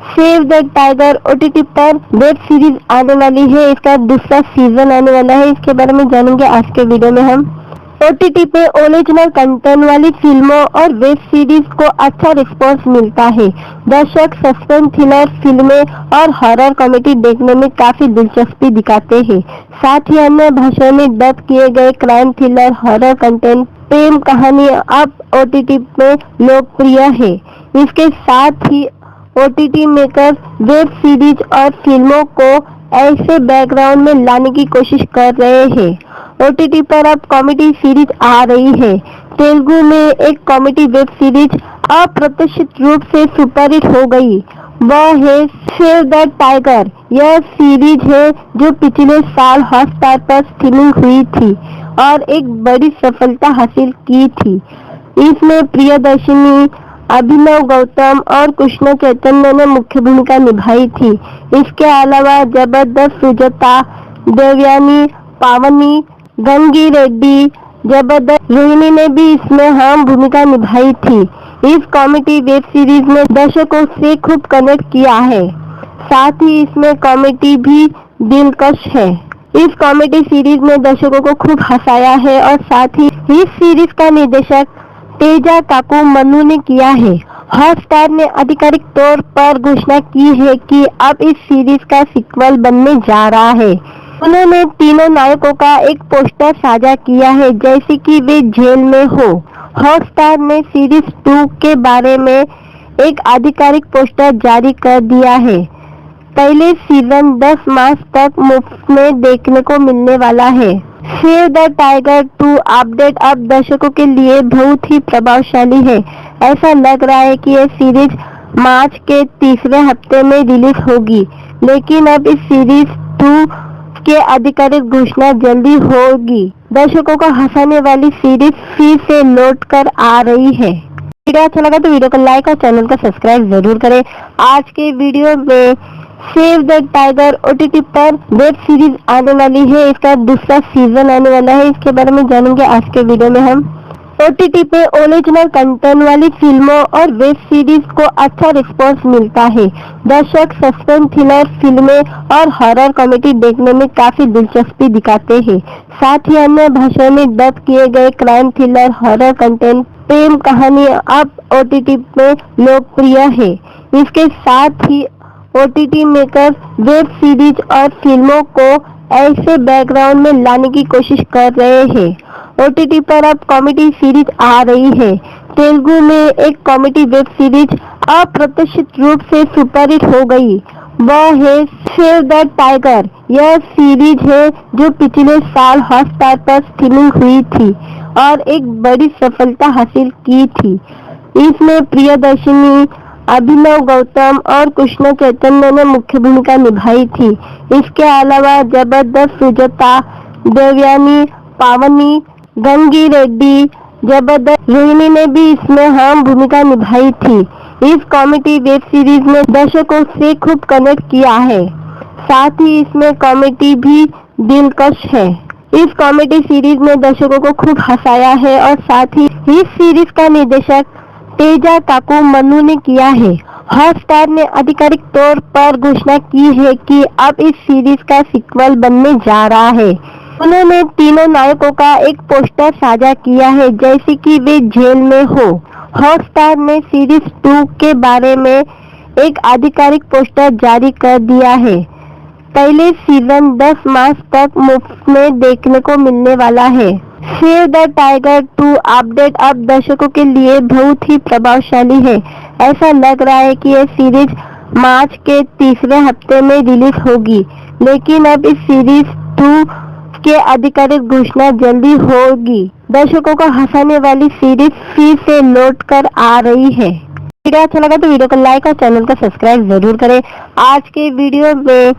सेव द टाइगर ओटीटी पर वेब सीरीज आने वाली है। इसका दूसरा सीजन आने वाला है, इसके बारे में जानेंगे आज के वीडियो में हम। ओटीटी पे ओरिजिनल कंटेंट वाली फिल्मों और वेब सीरीज को अच्छा रिस्पॉन्स मिलता है। दर्शक सस्पेंस थ्रिलर फिल्में और हॉरर कॉमेडी देखने में काफी दिलचस्पी दिखाते हैं। साथ ही अन्य भाषाओं में डब किए गए क्राइम थ्रिलर, हॉरर कंटेंट, प्रेम कहानी अब ओटीटी में लोकप्रिय है। इसके साथ ही ओटीटी मेकर्स वेब सीरीज और फिल्मों को ऐसे बैकग्राउंड में लाने की कोशिश कर रहे हैं। ओटीटी पर अब कॉमेडी सीरीज आ रही है। तेलुगु में एक कॉमेडी वेब सीरीज अप्रत्याशित रूप से सुपरहिट हो गई। वह है सेव द टाइगर। यह सीरीज है जो पिछले साल हॉटस्टार पर स्ट्रीमिंग हुई थी और एक बड़ी सफलता हासिल की थी। इसमें प्रियदर्शनी, अभिनव गौतम और कृष्ण चैतन्य ने मुख्य भूमिका निभाई थी। इसके अलावा जबरदस्त सुजाता, देवयानी, पावनी, गंगी रेड्डी, जबरदस्त रोहिणी ने भी इसमें अहम भूमिका निभाई थी। इस कॉमेडी वेब सीरीज ने दर्शकों से खूब कनेक्ट किया है। साथ ही इसमें कॉमेडी भी दिलकश है। इस कॉमेडी सीरीज ने दर्शकों को खूब हंसाया है और साथ ही इस सीरीज का निर्देशक तेजा काकू मनु ने किया है। हॉटस्टार ने आधिकारिक तौर पर घोषणा की है कि अब इस सीरीज का सीक्वल बनने जा रहा है। उन्होंने तीनों नायकों का एक पोस्टर साझा किया है जैसे कि वे जेल में हो। हॉटस्टार ने सीरीज 2 के बारे में एक आधिकारिक पोस्टर जारी कर दिया है। पहले सीजन 10 मार्च तक मुफ्त में देखने को मिलने वाला है। सेव द टाइगर 2 अपडेट अब दर्शकों के लिए बहुत ही प्रभावशाली है। ऐसा लग रहा है कि यह सीरीज मार्च के तीसरे हफ्ते में रिलीज होगी, लेकिन अब इस सीरीज 2 के आधिकारिक घोषणा जल्दी होगी। दर्शकों को हंसाने वाली सीरीज फिर से लौट कर आ रही है। वीडियो अच्छा लगा तो वीडियो को लाइक और चैनल को सब्सक्राइब जरूर करें। आज के वीडियो में सेव द टाइगर ओटीटी पर वेब सीरीज आने वाली है। इसका दूसरा सीजन आने वाला है। इसके बारे में जानेंगे आज के वीडियो में हम। ओटीटी पे ओरिजिनल कंटेंट वाली फिल्मों और वेब सीरीज को अच्छा रिस्पॉन्स मिलता है। दर्शक सस्पेंस थ्रिलर फिल्में और हॉरर कॉमेडी देखने में काफी दिलचस्पी दिखाते हैं। साथ ही अन्य भाषाओं में डब किए गए क्राइम थ्रिलर, हॉरर कंटेंट, प्रेम कहानी अब ओटीटी में लोकप्रिय है। इसके साथ ही ओटीटी मेकर्स वेब सीरीज और फिल्मों को ऐसे बैकग्राउंड में लाने की कोशिश कर रहे हैं। ओटीटी पर अब कॉमेडी सीरीज आ रही है। तेलुगु में एक कॉमेडी वेब सीरीज अप्रत्याशित रूप से सुपरहिट हो गई। वह है सेव द टाइगर। यह सीरीज है जो पिछले साल हॉटस्टार पर स्ट्रीमिंग हुई थी और एक बड़ी सफलता हासिल की थी। इसमें प्रियदर्शनी, अभिनव गौतम और कृष्ण चैतन्य ने मुख्य भूमिका निभाई थी। इसके अलावा जबरदस्त सुजाता, देवयानी, पावनी, गंगी रेड्डी, जबरदस्त रोहिणी ने भी इसमें अहम भूमिका निभाई थी। इस कॉमेडी वेब सीरीज ने दर्शकों से खूब कनेक्ट किया है। साथ ही इसमें कॉमेडी भी दिलकश है। इस कॉमेडी सीरीज ने दर्शकों को खूब हंसाया है और साथ ही इस सीरीज का निर्देशक तेजा काकू मनु ने किया है। हॉटस्टार ने आधिकारिक तौर पर घोषणा की है कि अब इस सीरीज का सीक्वल बनने जा रहा है। उन्होंने तीनों नायकों का एक पोस्टर साझा किया है जैसे कि वे जेल में हो। हॉटस्टार ने सीरीज 2 के बारे में एक आधिकारिक पोस्टर जारी कर दिया है। पहले सीजन 10 मार्च तक मुफ्त में देखने को मिलने वाला है। सेव द टाइगर 2 अपडेट अब दर्शकों के लिए बहुत ही प्रभावशाली है। ऐसा लग रहा है कि यह सीरीज मार्च के तीसरे हफ्ते में रिलीज होगी, लेकिन अब इस सीरीज 2 के आधिकारिक घोषणा जल्दी होगी। दर्शकों को हंसाने वाली सीरीज फिर से लौट कर आ रही है। वीडियो अच्छा लगा तो वीडियो को लाइक और चैनल को सब्सक्राइब जरूर करें। आज के वीडियो में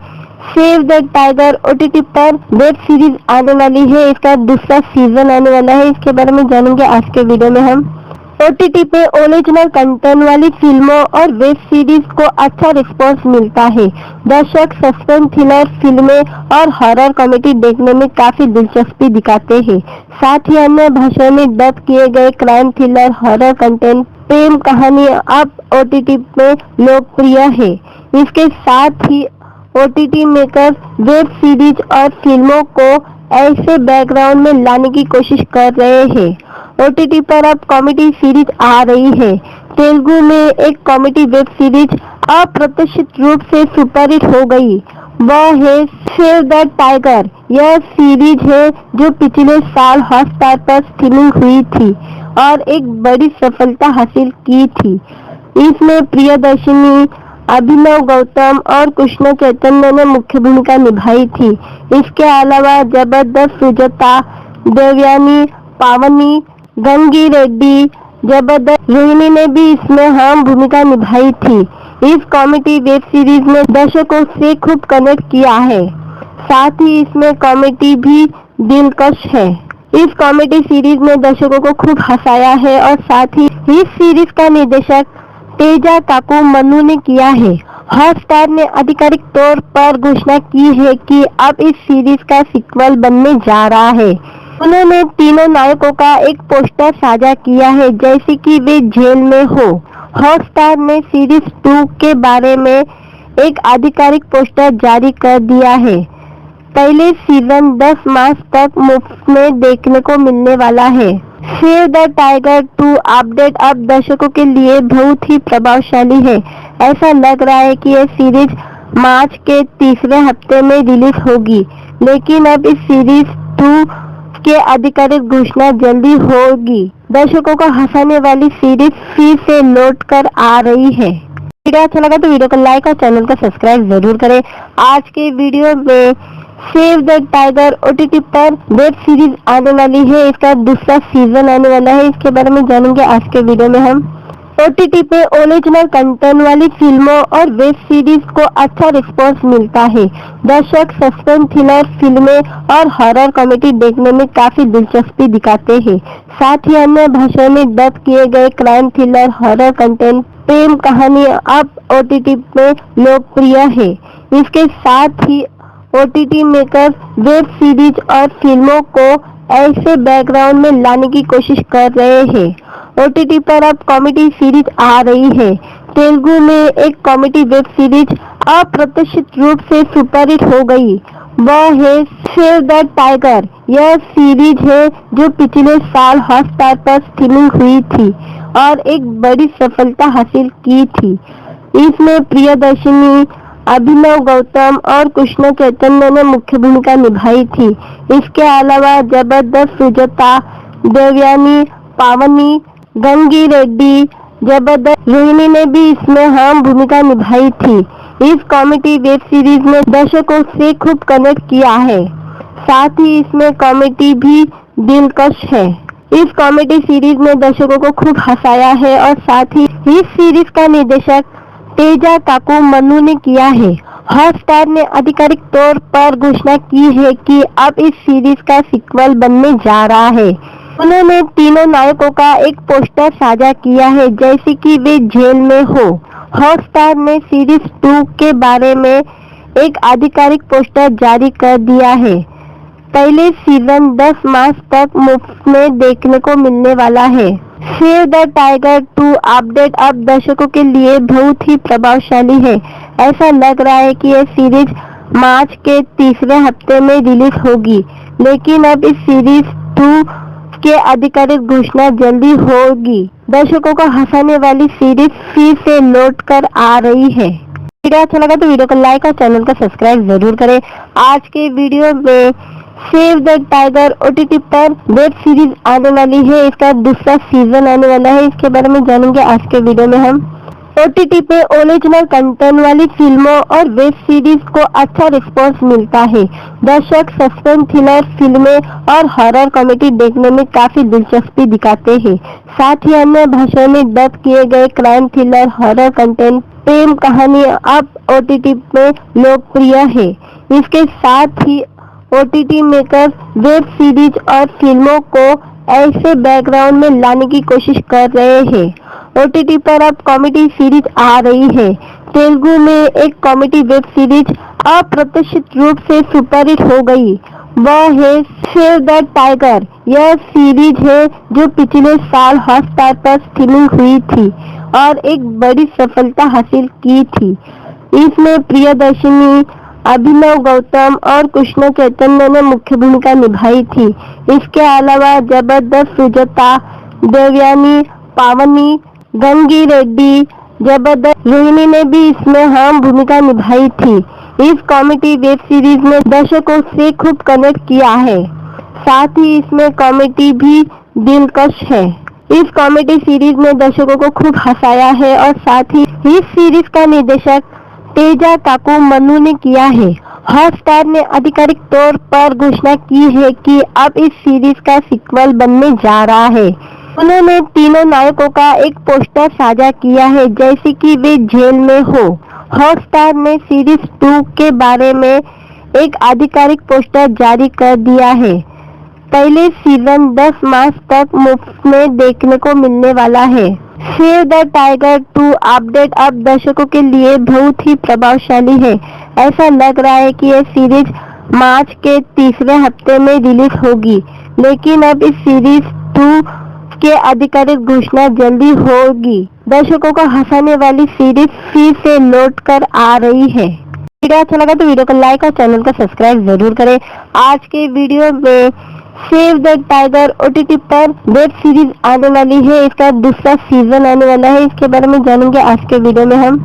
सेव द टाइगर ओटीटी पर वेब सीरीज आने वाली है। इसका दूसरा सीजन आने वाला है। इसके बारे में जानेंगे आज के वीडियो में हम। ओटीटी पे ओरिजिनल कंटेंट वाली फिल्मों और वेब सीरीज को अच्छा रिस्पॉन्स मिलता है। दर्शक सस्पेंस थ्रिलर फिल्में और हॉरर कॉमेडी देखने में काफी दिलचस्पी दिखाते हैं। साथ ही अन्य भाषाओं में डब किए गए क्राइम थ्रिलर, हॉरर कंटेंट, प्रेम कहानी अब ओटीटी में लोकप्रिय है। इसके साथ ही ओटीटी मेकर वेब सीरीज और फिल्मों को ऐसे बैकग्राउंड में लाने की कोशिश कर रहे हैं। ओटीटी पर अब कॉमेडी सीरीज आ रही है। तेलुगु में एक कॉमेडी वेब सीरीज अप्रत्याशित रूप से सुपरहिट हो गई। वह है सेव द टाइगर। यह सीरीज है जो पिछले साल हॉटस्टार पर स्ट्रीमिंग हुई थी और एक बड़ी सफलता हासिल की थी। इसमें प्रियदर्शनी, अभिनव गौतम और कृष्ण चैतन्य ने मुख्य भूमिका निभाई थी। इसके अलावा जबरदस्त सुजाता, देवयानी, पावनी, गंगी रेड्डी, जबरदस्त रोहिणी ने भी इसमें अहम भूमिका निभाई थी। इस कॉमेडी वेब सीरीज ने दर्शकों से खूब कनेक्ट किया है। साथ ही इसमें कॉमेडी भी दिलकश है। इस कॉमेडी सीरीज ने दर्शकों को खूब हंसाया है और साथ ही इस सीरीज का निर्देशक तेजा काकू मनु ने किया है। हॉटस्टार ने आधिकारिक तौर पर घोषणा की है कि अब इस सीरीज का सीक्वल बनने जा रहा है। उन्होंने तीनों नायकों का एक पोस्टर साझा किया है जैसे कि वे जेल में हो। हॉटस्टार ने सीरीज 2 के बारे में एक आधिकारिक पोस्टर जारी कर दिया है। पहले सीजन 10 मार्च तक मुफ्त में देखने को मिलने वाला है। सेव द टाइगर 2 अपडेट अब दर्शकों के लिए बहुत ही प्रभावशाली है। ऐसा लग रहा है कि यह सीरीज मार्च के तीसरे हफ्ते में रिलीज होगी, लेकिन अब इस सीरीज 2 के आधिकारिक घोषणा जल्दी होगी। दर्शकों को हंसाने वाली सीरीज फिर से लौट कर आ रही है। वीडियो अच्छा लगा तो वीडियो को लाइक और चैनल को सब्सक्राइब जरूर करें। आज के वीडियो में सेव द टाइगर ओटीटी पर वेब सीरीज आने वाली है। इसका दूसरा सीजन आने वाला है। इसके बारे में जानेंगे आज के वीडियो में हम। ओटीटी पे ओरिजिनल कंटेंट वाली फिल्मों और वेब सीरीज को अच्छा रिस्पॉन्स मिलता है। दर्शक सस्पेंस थ्रिलर फिल्में और हॉरर कॉमेडी देखने में काफी दिलचस्पी दिखाते हैं। साथ ही अन्य भाषाओं में डब किए गए क्राइम थ्रिलर, हॉरर कंटेंट, प्रेम कहानी अब ओटीटी में लोकप्रिय है। इसके साथ ही ओटीटी मेकर वेब सीरीज और फिल्मों को ऐसे बैकग्राउंड में लाने की कोशिश कर रहे हैं। ओटीटी पर अब कॉमेडी सीरीज आ रही है। तेलुगु में एक कॉमेडी वेब सीरीज अप्रत्याशित रूप से सुपरहिट हो गई। वह है सेव द टाइगर। यह सीरीज है जो पिछले साल हॉटस्टार पर स्ट्रीमिंग हुई थी और एक बड़ी सफलता हासिल की थी। इसमें प्रियदर्शनी, अभिनव गौतम और कृष्ण चैतन्य ने मुख्य भूमिका निभाई थी। इसके अलावा जबरदस्त सुजाता, देवयानी, पावनी, गंगी रेड्डी, जबरदस्त रोहिणी ने भी इसमें अहम भूमिका निभाई थी। इस कॉमेडी वेब सीरीज ने दर्शकों से खूब कनेक्ट किया है। साथ ही इसमें कॉमेडी भी दिलकश है। इस कॉमेडी सीरीज ने दर्शकों को खूब हंसाया है और साथ ही इस सीरीज का निर्देशक तेजा काकू मनु ने किया है। हॉटस्टार ने आधिकारिक तौर पर घोषणा की है कि अब इस सीरीज का सीक्वल बनने जा रहा है। उन्होंने तीनों नायकों का एक पोस्टर साझा किया है जैसे कि वे जेल में हो। हॉटस्टार ने सीरीज 2 के बारे में एक आधिकारिक पोस्टर जारी कर दिया है। पहले सीजन 10 मार्च तक मुफ्त में देखने को मिलने वाला है। सेव द टाइगर 2 अपडेट अब दर्शकों के लिए बहुत ही प्रभावशाली है। ऐसा लग रहा है कि यह सीरीज मार्च के तीसरे हफ्ते में रिलीज होगी, लेकिन अब इस सीरीज 2 के आधिकारिक घोषणा जल्दी होगी। दर्शकों को हंसाने वाली सीरीज फिर से लौट कर आ रही है। वीडियो अच्छा लगा तो वीडियो को लाइक और चैनल को सब्सक्राइब जरूर करें। आज के वीडियो में सेव द टाइगर ओटीटी पर वेब सीरीज आने वाली है। इसका दूसरा सीजन आने वाला है। इसके बारे में जानेंगे आज के वीडियो में हम। ओटीटी पे ओरिजिनल कंटेंट वाली फिल्मों और वेब सीरीज को अच्छा रिस्पॉन्स मिलता है। दर्शक सस्पेंस थ्रिलर फिल्में और हॉरर कॉमेडी देखने में काफी दिलचस्पी दिखाते हैं। साथ ही अन्य भाषाओं में डब किए गए क्राइम थ्रिलर, हॉरर कंटेंट, प्रेम कहानी अब ओटीटी में लोकप्रिय है। इसके साथ ही ओटीटी मेकर वेब सीरीज और फिल्मों को ऐसे बैकग्राउंड में लाने की कोशिश कर रहे हैं। ओटीटी पर अब कॉमेडी सीरीज आ रही है। तेलुगु में एक कॉमेडी वेब सीरीज अप्रत्याशित रूप से सुपरहिट हो गई। वह है सेव द टाइगर। यह सीरीज है जो पिछले साल हॉटस्टार पर स्ट्रीमिंग हुई थी और एक बड़ी सफलता हासिल की थी। इसमें प्रियदर्शनी, अभिनव गौतम और कृष्ण चैतन्य ने मुख्य भूमिका निभाई थी। इसके अलावा जबरदस्त सुजाता, देवयानी, पावनी, गंगी रेड्डी, जबरदस्त रोहिणी ने भी इसमें अहम भूमिका निभाई थी। इस कॉमेडी वेब सीरीज ने दर्शकों से खूब कनेक्ट किया है। साथ ही इसमें कॉमेडी भी दिलकश है। इस कॉमेडी सीरीज ने दर्शकों को खूब हंसाया है और साथ ही इस सीरीज का निर्देशक तेजा काकू मनु ने किया है। हॉटस्टार ने आधिकारिक तौर पर घोषणा की है कि अब इस सीरीज का सीक्वल बनने जा रहा है। उन्होंने तीनों नायकों का एक पोस्टर साझा किया है जैसे कि वे जेल में हो। हॉटस्टार ने सीरीज 2 के बारे में एक आधिकारिक पोस्टर जारी कर दिया है। पहले सीजन 10 मार्च तक मुफ्त में देखने को मिलने वाला है। सेव द टाइगर 2 अपडेट अब दर्शकों के लिए बहुत ही प्रभावशाली है। ऐसा लग रहा है कि यह सीरीज मार्च के तीसरे हफ्ते में रिलीज होगी, लेकिन अब इस सीरीज 2 के आधिकारिक घोषणा जल्दी होगी। दर्शकों को हंसाने वाली सीरीज फिर से लौट कर आ रही है। वीडियो अच्छा लगा तो वीडियो को लाइक और चैनल को सब्सक्राइब जरूर करें। आज के वीडियो में सेव द टाइगर OTT पर वेब सीरीज आने वाली है। इसका दूसरा सीजन आने वाला है। इसके बारे में जानेंगे आज के वीडियो में हम।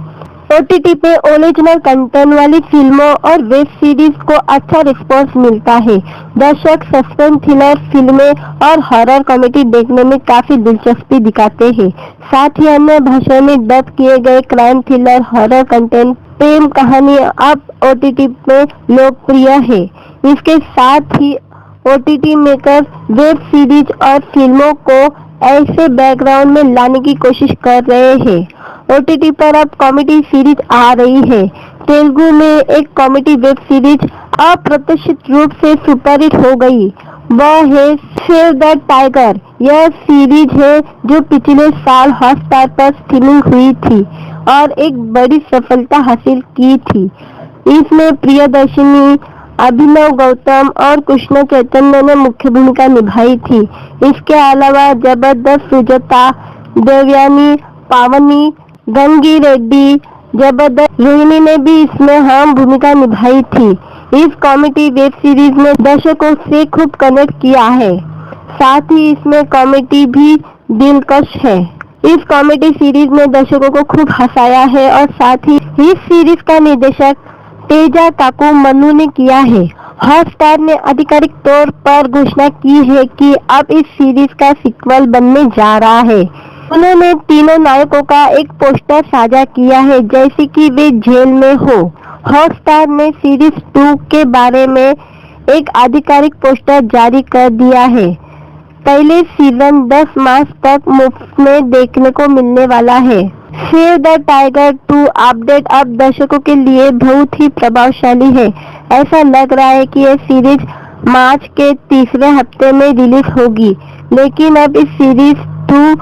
OTT पे ओरिजिनल कंटेंट वाली फिल्मों और वेब सीरीज को अच्छा रिस्पॉन्स मिलता है। दर्शक सस्पेंस थ्रिलर फिल्में और हॉरर कॉमेडी देखने में काफी दिलचस्पी दिखाते हैं। साथ ही अन्य भाषाओं में डब किए गए क्राइम थ्रिलर, हॉरर कंटेंट, प्रेम कहानी अब OTT में लोकप्रिय है। इसके साथ ही OTT मेकर वेब सीरीज और फिल्मों को ऐसे बैकग्राउंड में लाने की कोशिश कर रहे हैं। OTT पर अब कॉमेडी सीरीज आ रही है। तेलुगु में एक कॉमेडी वेब सीरीज अप्रत्याशित रूप से सुपरहिट हो गई। वह है सेव द टाइगर। यह सीरीज है जो पिछले साल हॉटस्टार पर स्ट्रीमिंग हुई थी और एक बड़ी सफलता हासिल की थी। इसमें प्रियदर्शनी, अभिनव गौतम और कृष्ण चैतन्य ने मुख्य भूमिका निभाई थी। इसके अलावा जबरदस्त सुजाता, देवयानी, पावनी, गंगी रेड्डी, जबरदस्त रोहिणी ने भी इसमें अहम भूमिका निभाई थी। इस कॉमेडी वेब सीरीज ने दर्शकों से खूब कनेक्ट किया है। साथ ही इसमें कॉमेडी भी दिलकश है। इस कॉमेडी सीरीज ने दर्शकों को खूब हंसाया है और साथ ही इस सीरीज का निर्देशक तेजा काकू मनु ने किया है। हॉटस्टार ने आधिकारिक तौर पर घोषणा की है कि अब इस सीरीज का सीक्वल बनने जा रहा है। उन्होंने तीनों नायकों का एक पोस्टर साझा किया है जैसे कि वे जेल में हो। हॉटस्टार ने सीरीज 2 के बारे में एक आधिकारिक पोस्टर जारी कर दिया है। पहले सीजन 10 मार्च तक मुफ्त में देखने को मिलने वाला है। सेव द टाइगर 2 अपडेट अब दर्शकों के लिए बहुत ही प्रभावशाली है। ऐसा लग रहा है कि यह सीरीज मार्च के तीसरे हफ्ते में रिलीज होगी, लेकिन अब इस सीरीज 2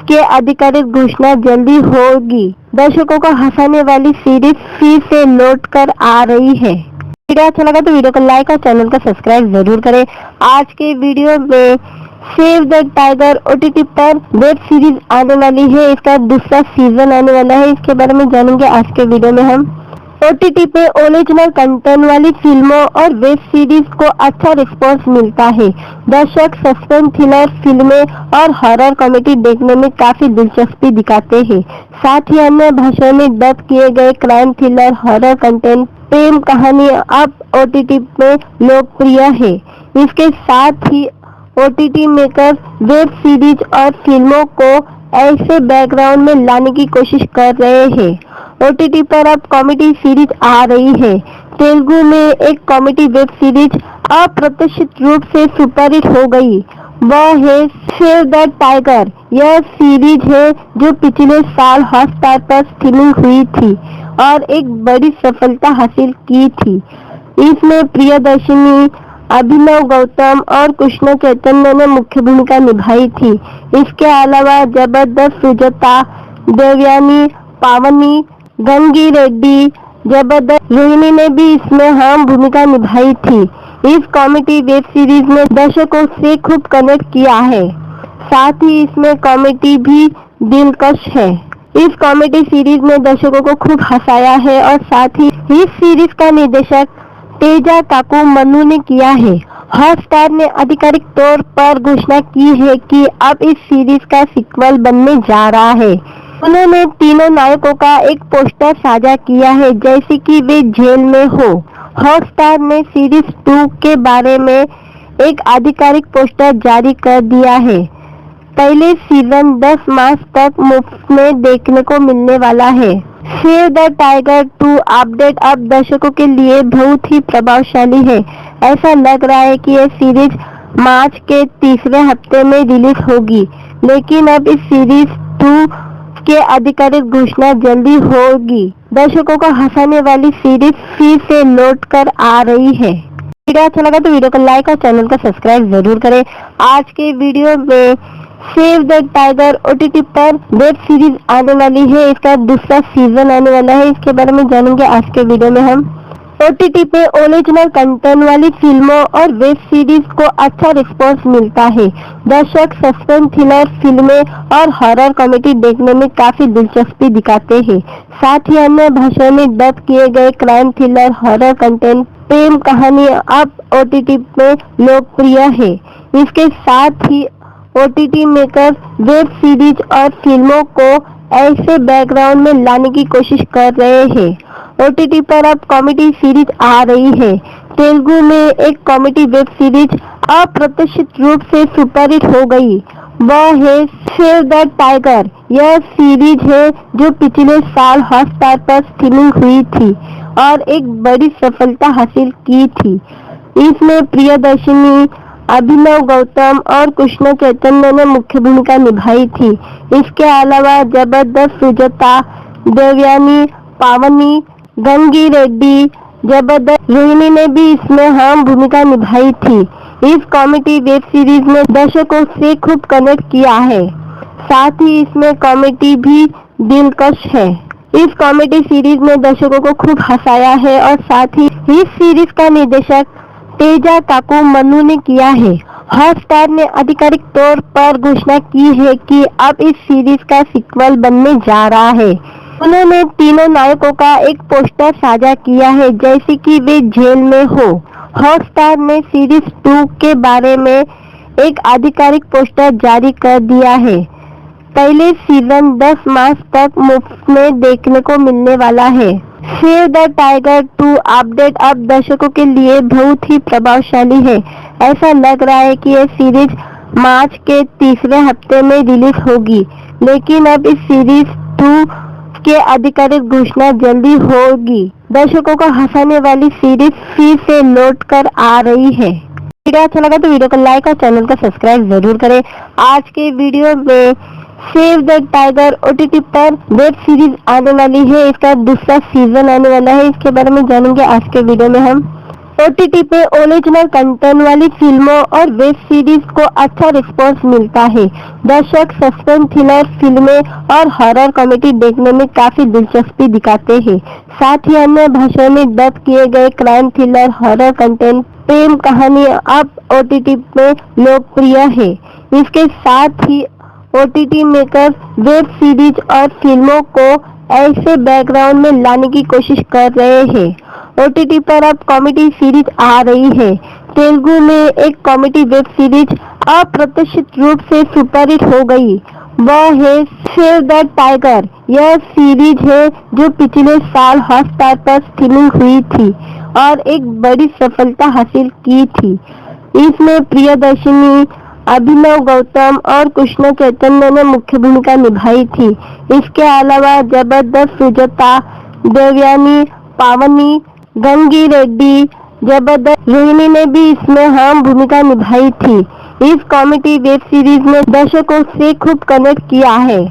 के आधिकारिक घोषणा जल्दी होगी। दर्शकों को हंसाने वाली सीरीज फिर से लौट कर आ रही है। वीडियो अच्छा लगा तो वीडियो को लाइक और चैनल को सब्सक्राइब जरूर करें। आज के वीडियो में सेव द टाइगर OTT पर वेब सीरीज आने वाली है। इसका दूसरा सीजन आने वाला है। इसके बारे में जानेंगे आज के वीडियो में हम। OTT पे ओरिजिनल कंटेंट वाली फिल्मों और वेब सीरीज को अच्छा रिस्पॉन्स मिलता है। दर्शक सस्पेंस थ्रिलर फिल्में और हॉरर कॉमेडी देखने में काफी दिलचस्पी दिखाते हैं। साथ ही अन्य भाषाओं में डब किए गए क्राइम थ्रिलर, हॉरर कंटेंट, प्रेम कहानी अब OTT में लोकप्रिय है। इसके साथ ही OTT मेकर वेब सीरीज और फिल्मों को ऐसे बैकग्राउंड में लाने की कोशिश कर रहे हैं। OTT पर अब कॉमेडी सीरीज आ रही है। तेलुगु में एक कॉमेडी वेब सीरीज अप्रत्याशित रूप से सुपरहिट हो गई। वह है सेव द टाइगर। यह सीरीज है जो पिछले साल हॉटस्टार पर स्ट्रीमिंग हुई थी और एक बड़ी सफलता हासिल की थी। इसमें प्रियदर्शनी, अभिनव गौतम और कृष्ण चैतन्य ने मुख्य भूमिका निभाई थी। इसके अलावा जबरदस्त सुजाता, देवयानी, पावनी, गंगी रेड्डी, जबरदस्त रोहिणी ने भी इसमें अहम भूमिका निभाई थी। इस कॉमेडी वेब सीरीज ने दर्शकों से खूब कनेक्ट किया है। साथ ही इसमें कॉमेडी भी दिलकश है। इस कॉमेडी सीरीज ने दर्शकों को खूब हंसाया है और साथ ही इस सीरीज का निर्देशक तेजा काकू मन्नू ने किया है। हॉटस्टार ने आधिकारिक तौर पर घोषणा की है कि अब इस सीरीज का सीक्वल बनने जा रहा है। उन्होंने तीनों नायकों का एक पोस्टर साझा किया है जैसे कि वे जेल में हो। हॉटस्टार ने सीरीज 2 के बारे में एक आधिकारिक पोस्टर जारी कर दिया है। पहले सीजन 10 मार्च तक मुफ्त में देखने को मिलने वाला है। सेव द टाइगर 2 अपडेट अब दर्शकों के लिए बहुत ही प्रभावशाली है। ऐसा लग रहा है कि यह सीरीज मार्च के तीसरे हफ्ते में रिलीज होगी, लेकिन अब इस सीरीज 2 के आधिकारिक घोषणा जल्दी होगी। दर्शकों को हंसाने वाली सीरीज फिर से लौट कर आ रही है। वीडियो अच्छा लगा तो वीडियो को लाइक और चैनल को सब्सक्राइब जरूर करें। आज के वीडियो में सेव द टाइगर OTT पर वेब सीरीज आने वाली है। इसका दूसरा सीजन आने वाला है। इसके बारे में जानेंगे आज के वीडियो में हम। OTT पे ओरिजिनल कंटेंट वाली फिल्मों और वेब सीरीज को अच्छा रिस्पॉन्स मिलता है। दर्शक सस्पेंस थ्रिलर फिल्में और हॉरर कॉमेडी देखने में काफी दिलचस्पी दिखाते हैं। साथ ही अन्य भाषाओं में डब किए गए क्राइम थ्रिलर हॉरर कंटेंट प्रेम कहानी अब OTT में लोकप्रिय है। इसके साथ ही OTT मेकर वेब सीरीज और फिल्मों को ऐसे बैकग्राउंड में लाने की कोशिश कर रहे हैं। OTT पर अब कॉमेडी सीरीज आ रही है। तेलुगु में एक कॉमेडी वेब सीरीज अप्रत्याशित रूप से सुपरहिट हो गई। वह है सेव द टाइगर। यह सीरीज है जो पिछले साल हॉटस्टार पर स्ट्रीमिंग हुई थी और एक बड़ी सफलता हासिल की थी। इसमें प्रियदर्शनी, अभिनव गौतम और कृष्ण चैतन्य ने मुख्य भूमिका निभाई थी। इसके अलावा जबरदस्त सुजाता, देवयानी, पावनी, गंगी रेड्डी, जबरदस्त रोहिणी ने भी इसमें अहम भूमिका निभाई थी। इस कॉमेडी वेब सीरीज ने दर्शकों से खूब कनेक्ट किया है। साथ ही इसमें कॉमेडी भी दिलकश है। इस कॉमेडी सीरीज ने दर्शकों को खूब हंसाया है और साथ ही इस सीरीज का निर्देशक तेजा काकू मन्नू ने किया है। हॉटस्टार ने आधिकारिक तौर पर घोषणा की है कि अब इस सीरीज का सीक्वल बनने जा रहा है। उन्होंने तीनों नायकों का एक पोस्टर साझा किया है जैसे कि वे जेल में हो। हॉटस्टार ने सीरीज 2 के बारे में एक आधिकारिक पोस्टर जारी कर दिया है। पहले सीजन 10 मार्च तक मुफ्त में देखने को मिलने वाला है। सेव द टाइगर 2 अपडेट अब दर्शकों के लिए बहुत ही प्रभावशाली है। ऐसा लग रहा है कि यह सीरीज मार्च के तीसरे हफ्ते में रिलीज होगी, लेकिन अब इस सीरीज 2 के आधिकारिक घोषणा जल्दी होगी। दर्शकों को हंसाने वाली सीरीज फिर से लौट कर आ रही है। वीडियो अच्छा लगा तो वीडियो को लाइक और चैनल को सब्सक्राइब जरूर करें। आज के वीडियो में सेव द टाइगर OTT पर वेब सीरीज आने वाली है। इसका दूसरा सीजन आने वाला है। इसके बारे में जानेंगे आज के वीडियो में हम। OTT पे ओरिजिनल कंटेंट वाली फिल्मों और वेब सीरीज को अच्छा रिस्पॉन्स मिलता है। दर्शक सस्पेंस थ्रिलर फिल्में और हॉरर कॉमेडी देखने में काफी दिलचस्पी दिखाते हैं। साथ ही अन्य भाषाओं में डब किए गए क्राइम थ्रिलर हॉरर कंटेंट प्रेम कहानी अब OTT में लोकप्रिय है। इसके साथ ही OTT मेकर वेब सीरीज और फिल्मों को ऐसे बैकग्राउंड में लाने की कोशिश कर रहे हैं। OTT पर अब कॉमेडी सीरीज आ रही है। तेलुगु में एक कॉमेडी वेब सीरीज अप्रत्याशित रूप से सुपरहिट हो गई। वह है सेव द टाइगर। यह सीरीज है जो पिछले साल हॉटस्टार पर स्ट्रीमिंग हुई थी और एक बड़ी सफलता हासिल की थी। इसमें प्रियदर्शनी, अभिनव गौतम और कृष्ण चैतन्य ने मुख्य भूमिका निभाई थी। इसके अलावा जबरदस्त सुजाता, देवयानी, पावनी, गंगी रेड्डी, जबरदस्त रोहिणी ने भी इसमें अहम भूमिका निभाई थी। इस कॉमेडी वेब सीरीज ने दर्शकों से खूब कनेक्ट किया है।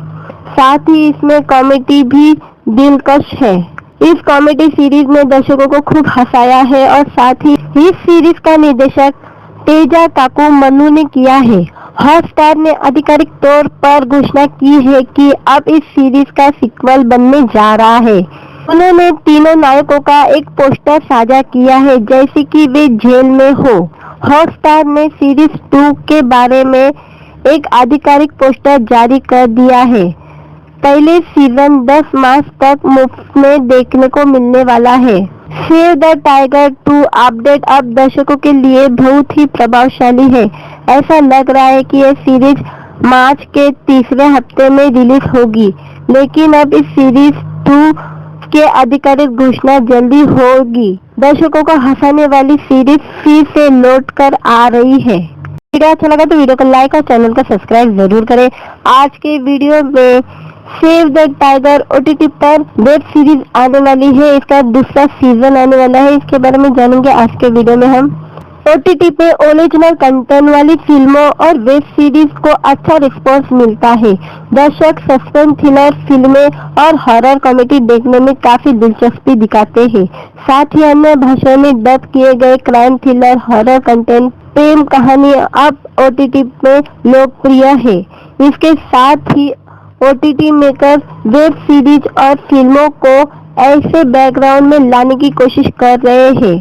साथ ही इसमें कॉमेडी भी दिलकश है। इस कॉमेडी सीरीज ने दर्शकों को खूब हंसाया है और साथ ही इस सीरीज का निर्देशक तेजा काकू मन्नू ने किया है। हॉटस्टार ने आधिकारिक तौर पर घोषणा की है कि अब इस सीरीज का सीक्वल बनने जा रहा है। उन्होंने तीनों नायकों का एक पोस्टर साझा किया है जैसे कि वे जेल में हो। हॉटस्टार ने सीरीज 2 के बारे में एक आधिकारिक पोस्टर जारी कर दिया है। पहले सीजन 10 मार्च तक मुफ्त में देखने को मिलने वाला है। सेव द टाइगर 2 अपडेट अब दर्शकों के लिए बहुत ही प्रभावशाली है। ऐसा लग रहा है कि यह सीरीज मार्च के तीसरे हफ्ते में रिलीज होगी, लेकिन अब इस सीरीज 2 के आधिकारिक घोषणा जल्दी होगी। दर्शकों को हंसाने वाली सीरीज फिर से लौट कर आ रही है। वीडियो अच्छा लगा तो वीडियो को लाइक और चैनल को सब्सक्राइब जरूर करें। आज के वीडियो में सेव द टाइगर ओटीटी पर वेब सीरीज आने वाली है। इसका दूसरा सीजन आने वाला है। इसके बारे में जानेंगे आज के वीडियो में हम। ओटीटी पे ओरिजिनल कंटेंट वाली फिल्मों और वेब सीरीज को अच्छा रिस्पॉन्स मिलता है। दर्शक सस्पेंस थ्रिलर फिल्में और हॉरर कॉमेडी देखने में काफी दिलचस्पी दिखाते हैं। साथ ही अन्य भाषाओं में डब किए गए क्राइम थ्रिलर हॉरर कंटेंट प्रेम कहानी अब ओटीटी में लोकप्रिय है। इसके साथ ही ओटीटी मेकर वेब सीरीज और फिल्मों को ऐसे बैकग्राउंड में लाने की कोशिश कर रहे हैं।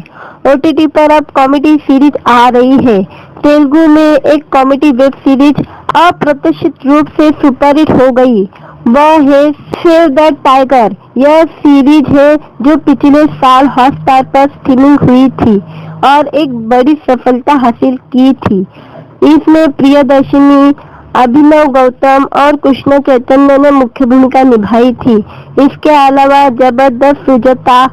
ओटीटी पर अब कॉमेडी सीरीज आ रही है। तेलुगु में एक कॉमेडी वेब सीरीज अप्रत्याशित रूप से सुपरहिट हो गई। वह है सेव द टाइगर। यह सीरीज है जो पिछले साल हॉटस्टार पर स्ट्रीमिंग हुई थी और एक बड़ी सफलता हासिल की थी। इसमें प्रियदर्शनी, अभिनव गौतम और कृष्ण चैतन्य ने मुख्य भूमिका निभाई थी। इसके अलावा जबरदस्त सुजाता,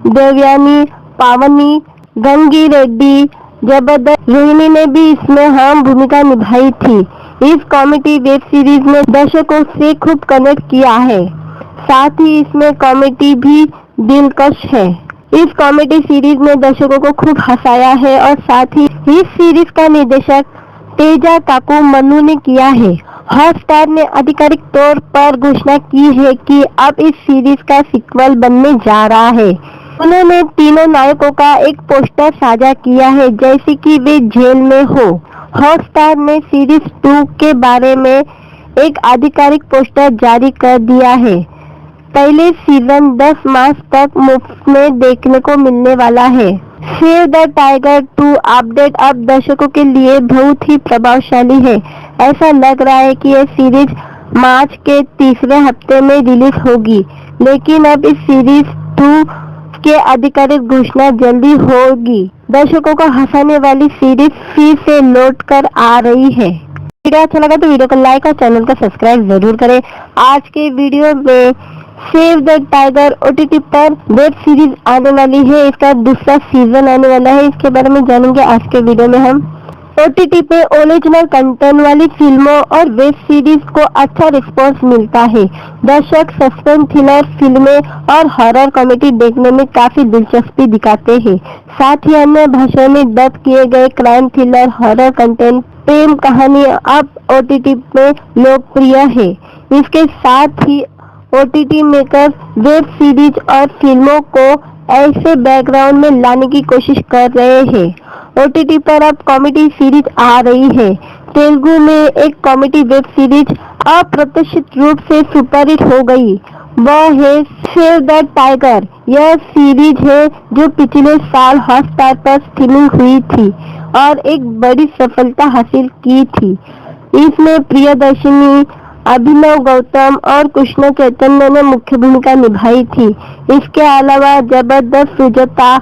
देवयानी, पावनी, गंगी रेड्डी, जबरदस्त रोहिणी ने भी इसमें अहम भूमिका निभाई थी। इस कॉमेडी वेब सीरीज ने दर्शकों से खूब कनेक्ट किया है। साथ ही इसमें कॉमेडी भी दिलकश है। इस कॉमेडी सीरीज ने दर्शकों को खूब हंसाया है और साथ ही इस सीरीज का निर्देशक तेजा काकू मनु ने किया है। हॉटस्टार ने आधिकारिक तौर पर घोषणा की है कि अब इस सीरीज का सीक्वल बनने जा रहा है। उन्होंने तीनों नायकों का एक पोस्टर साझा किया है जैसे कि वे जेल में हो। हॉटस्टार ने सीरीज 2 के बारे में एक आधिकारिक पोस्टर जारी कर दिया है। पहले सीजन 10 मार्च तक मुफ्त में देखने को मिलने वाला है। सेव द टाइगर 2 अपडेट अब दर्शकों के लिए बहुत ही प्रभावशाली है। ऐसा लग रहा है कि यह सीरीज मार्च के तीसरे हफ्ते में रिलीज होगी, लेकिन अब इस सीरीज 2 के आधिकारिक घोषणा जल्दी होगी। दर्शकों को हंसाने वाली सीरीज फिर से लौट कर आ रही है। वीडियो अच्छा लगा तो वीडियो को लाइक और चैनल को सब्सक्राइब जरूर करें। आज के वीडियो में सेव द टाइगर ओटीटी पर वेब सीरीज आने वाली है। इसका दूसरा सीजन आने वाला है। इसके बारे में जानेंगे आज के वीडियो में हम। ओटीटी पे ओरिजिनल कंटेंट वाली फिल्मों और वेब सीरीज को अच्छा रिस्पॉन्स मिलता है। दर्शक सस्पेंस थ्रिलर फिल्में और हॉरर कॉमेडी देखने में काफी दिलचस्पी दिखाते हैं। साथ ही अन्य भाषाओं में डब किए गए क्राइम थ्रिलर हॉरर कंटेंट प्रेम कहानी अब ओटीटी में लोकप्रिय है। इसके साथ ही ओटीटी मेकर वेब सीरीज और फिल्मों को ऐसे बैकग्राउंड में लाने की कोशिश कर रहे हैं। ओटीटी पर अब कॉमेडी सीरीज आ रही है। तेलुगु में एक कॉमेडी वेब सीरीज अप्रत्याशित रूप से सुपरहिट हो गई। वह है सेव द टाइगर। यह सीरीज है जो पिछले साल हॉटस्टार पर स्ट्रीमिंग हुई थी और एक बड़ी सफलता हासिल की थी। इसमें प्रियदर्शनी, अभिनव गौतम और कृष्ण चैतन्य ने मुख्य भूमिका निभाई थी। इसके अलावा जबरदस्त सुजाता,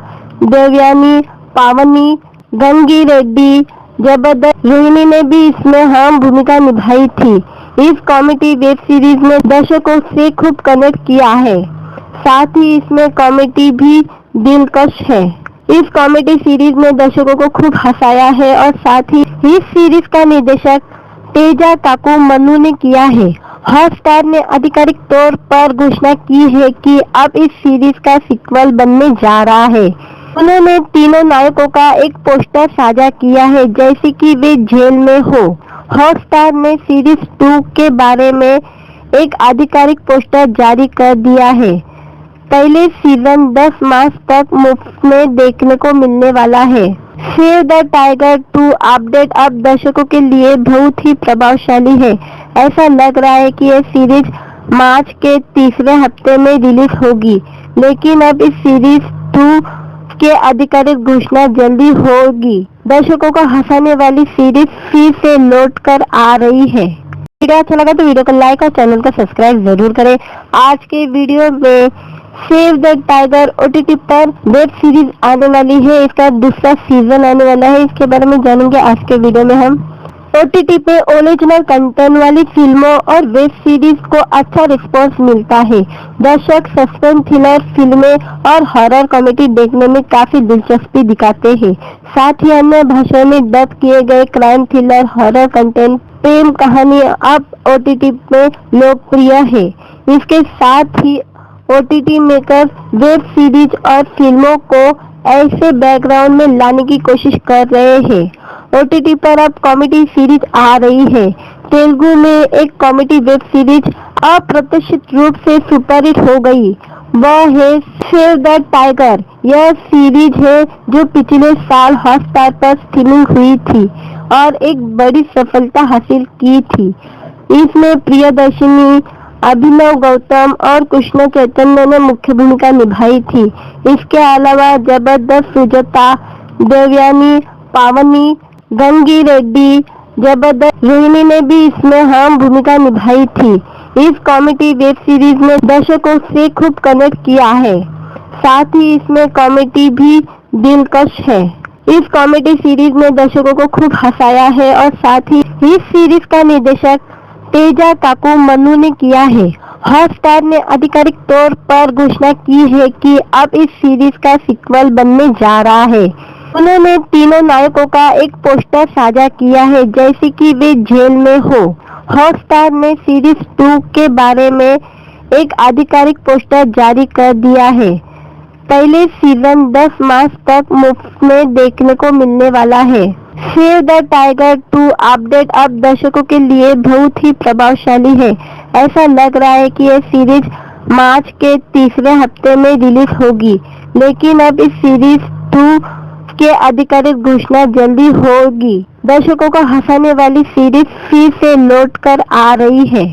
देवयानी, पावनी, गंगी रेड्डी, जबरदस्त रोहिणी ने भी इसमें अहम भूमिका निभाई थी। इस कॉमेडी वेब सीरीज ने दर्शकों से खूब कनेक्ट किया है। साथ ही इसमें कॉमेडी भी दिलकश है। इस कॉमेडी सीरीज ने दर्शकों को खूब हंसाया है और साथ ही इस सीरीज का निर्देशक तेजा काकू मनु ने किया है। हॉटस्टार ने आधिकारिक तौर पर घोषणा की है कि अब इस सीरीज का सीक्वल बनने जा रहा है। उन्होंने तीनों नायकों का एक पोस्टर साझा किया है जैसे कि वे जेल में हो। हॉटस्टार ने सीरीज 2 के बारे में एक आधिकारिक पोस्टर जारी कर दिया है। पहले सीजन 10 मार्च तक मुफ्त में देखने को मिलने वाला है। सेव द टाइगर 2 अपडेट अब दर्शकों के लिए बहुत ही प्रभावशाली है। ऐसा लग रहा है कि यह सीरीज मार्च के तीसरे हफ्ते में रिलीज होगी, लेकिन अब इस सीरीज 2 के आधिकारिक घोषणा जल्दी होगी। दर्शकों को हंसाने वाली सीरीज फिर से लौट कर आ रही है। वीडियो अच्छा लगा तो वीडियो को लाइक और चैनल को सब्सक्राइब जरूर करें। आज के वीडियो में सेव द टाइगर ओटीटी पर वेब सीरीज आने वाली है, इसका दूसरा सीजन आने वाला है। इसके बारे में जानेंगे आज के वीडियो में हम। ओटीटी पे ओरिजिनल कंटेंट वाली फिल्मों और वेब सीरीज को अच्छा रिस्पांस मिलता है। दर्शक सस्पेंस थ्रिलर फिल्में और हॉरर कॉमेडी देखने में काफी दिलचस्पी दिखाते हैं। साथ ही अन्य भाषाओं में डब किए गए क्राइम थ्रिलर, हॉरर कंटेंट, प्रेम कहानी अब ओटीटी में लोकप्रिय है। इसके साथ ही ओटीटी मेकर वेब सीरीज और फिल्मों को ऐसे बैकग्राउंड में लाने की कोशिश कर रहे हैं। ओटीटी पर अब कॉमेडी सीरीज आ रही है। तेलुगु में एक कॉमेडी वेब सीरीज अप्रत्याशित रूप से सुपरहिट हो गई, वह है सेव द टाइगर। यह सीरीज है जो पिछले साल हॉटस्टार पर स्ट्रीमिंग हुई थी और एक बड़ी सफलता हासिल की थी। इसमें प्रियदर्शनी, अभिनव गौतम और कृष्ण चैतन्य ने मुख्य भूमिका निभाई थी। इसके अलावा जबरदस्त सुजाता, देवयानी, पावनी, गंगी रेड्डी, जबरदस्त रोहिणी ने भी इसमें अहम भूमिका निभाई थी। इस कॉमेडी वेब सीरीज ने दर्शकों से खूब कनेक्ट किया है। साथ ही इसमें कॉमेडी भी दिलकश है। इस कॉमेडी सीरीज ने दर्शकों को खूब हंसाया है और साथ ही इस सीरीज का निर्देशक तेजा काकू मनु ने किया है। हॉटस्टार ने आधिकारिक तौर पर घोषणा की है कि अब इस सीरीज का सीक्वल बनने जा रहा है। उन्होंने तीनों नायकों का एक पोस्टर साझा किया है जैसे कि वे जेल में हो। हॉटस्टार ने सीरीज 2 के बारे में एक आधिकारिक पोस्टर जारी कर दिया है। पहले सीजन 10 मार्च तक मुफ्त में देखने को मिलने वाला है। सेव द टाइगर 2 अपडेट अब दर्शकों के लिए बहुत ही प्रभावशाली है। ऐसा लग रहा है कि यह सीरीज मार्च के तीसरे हफ्ते में रिलीज होगी, लेकिन अब इस सीरीज 2 के आधिकारिक घोषणा जल्दी होगी। दर्शकों को हंसाने वाली सीरीज फिर से लौट कर आ रही है।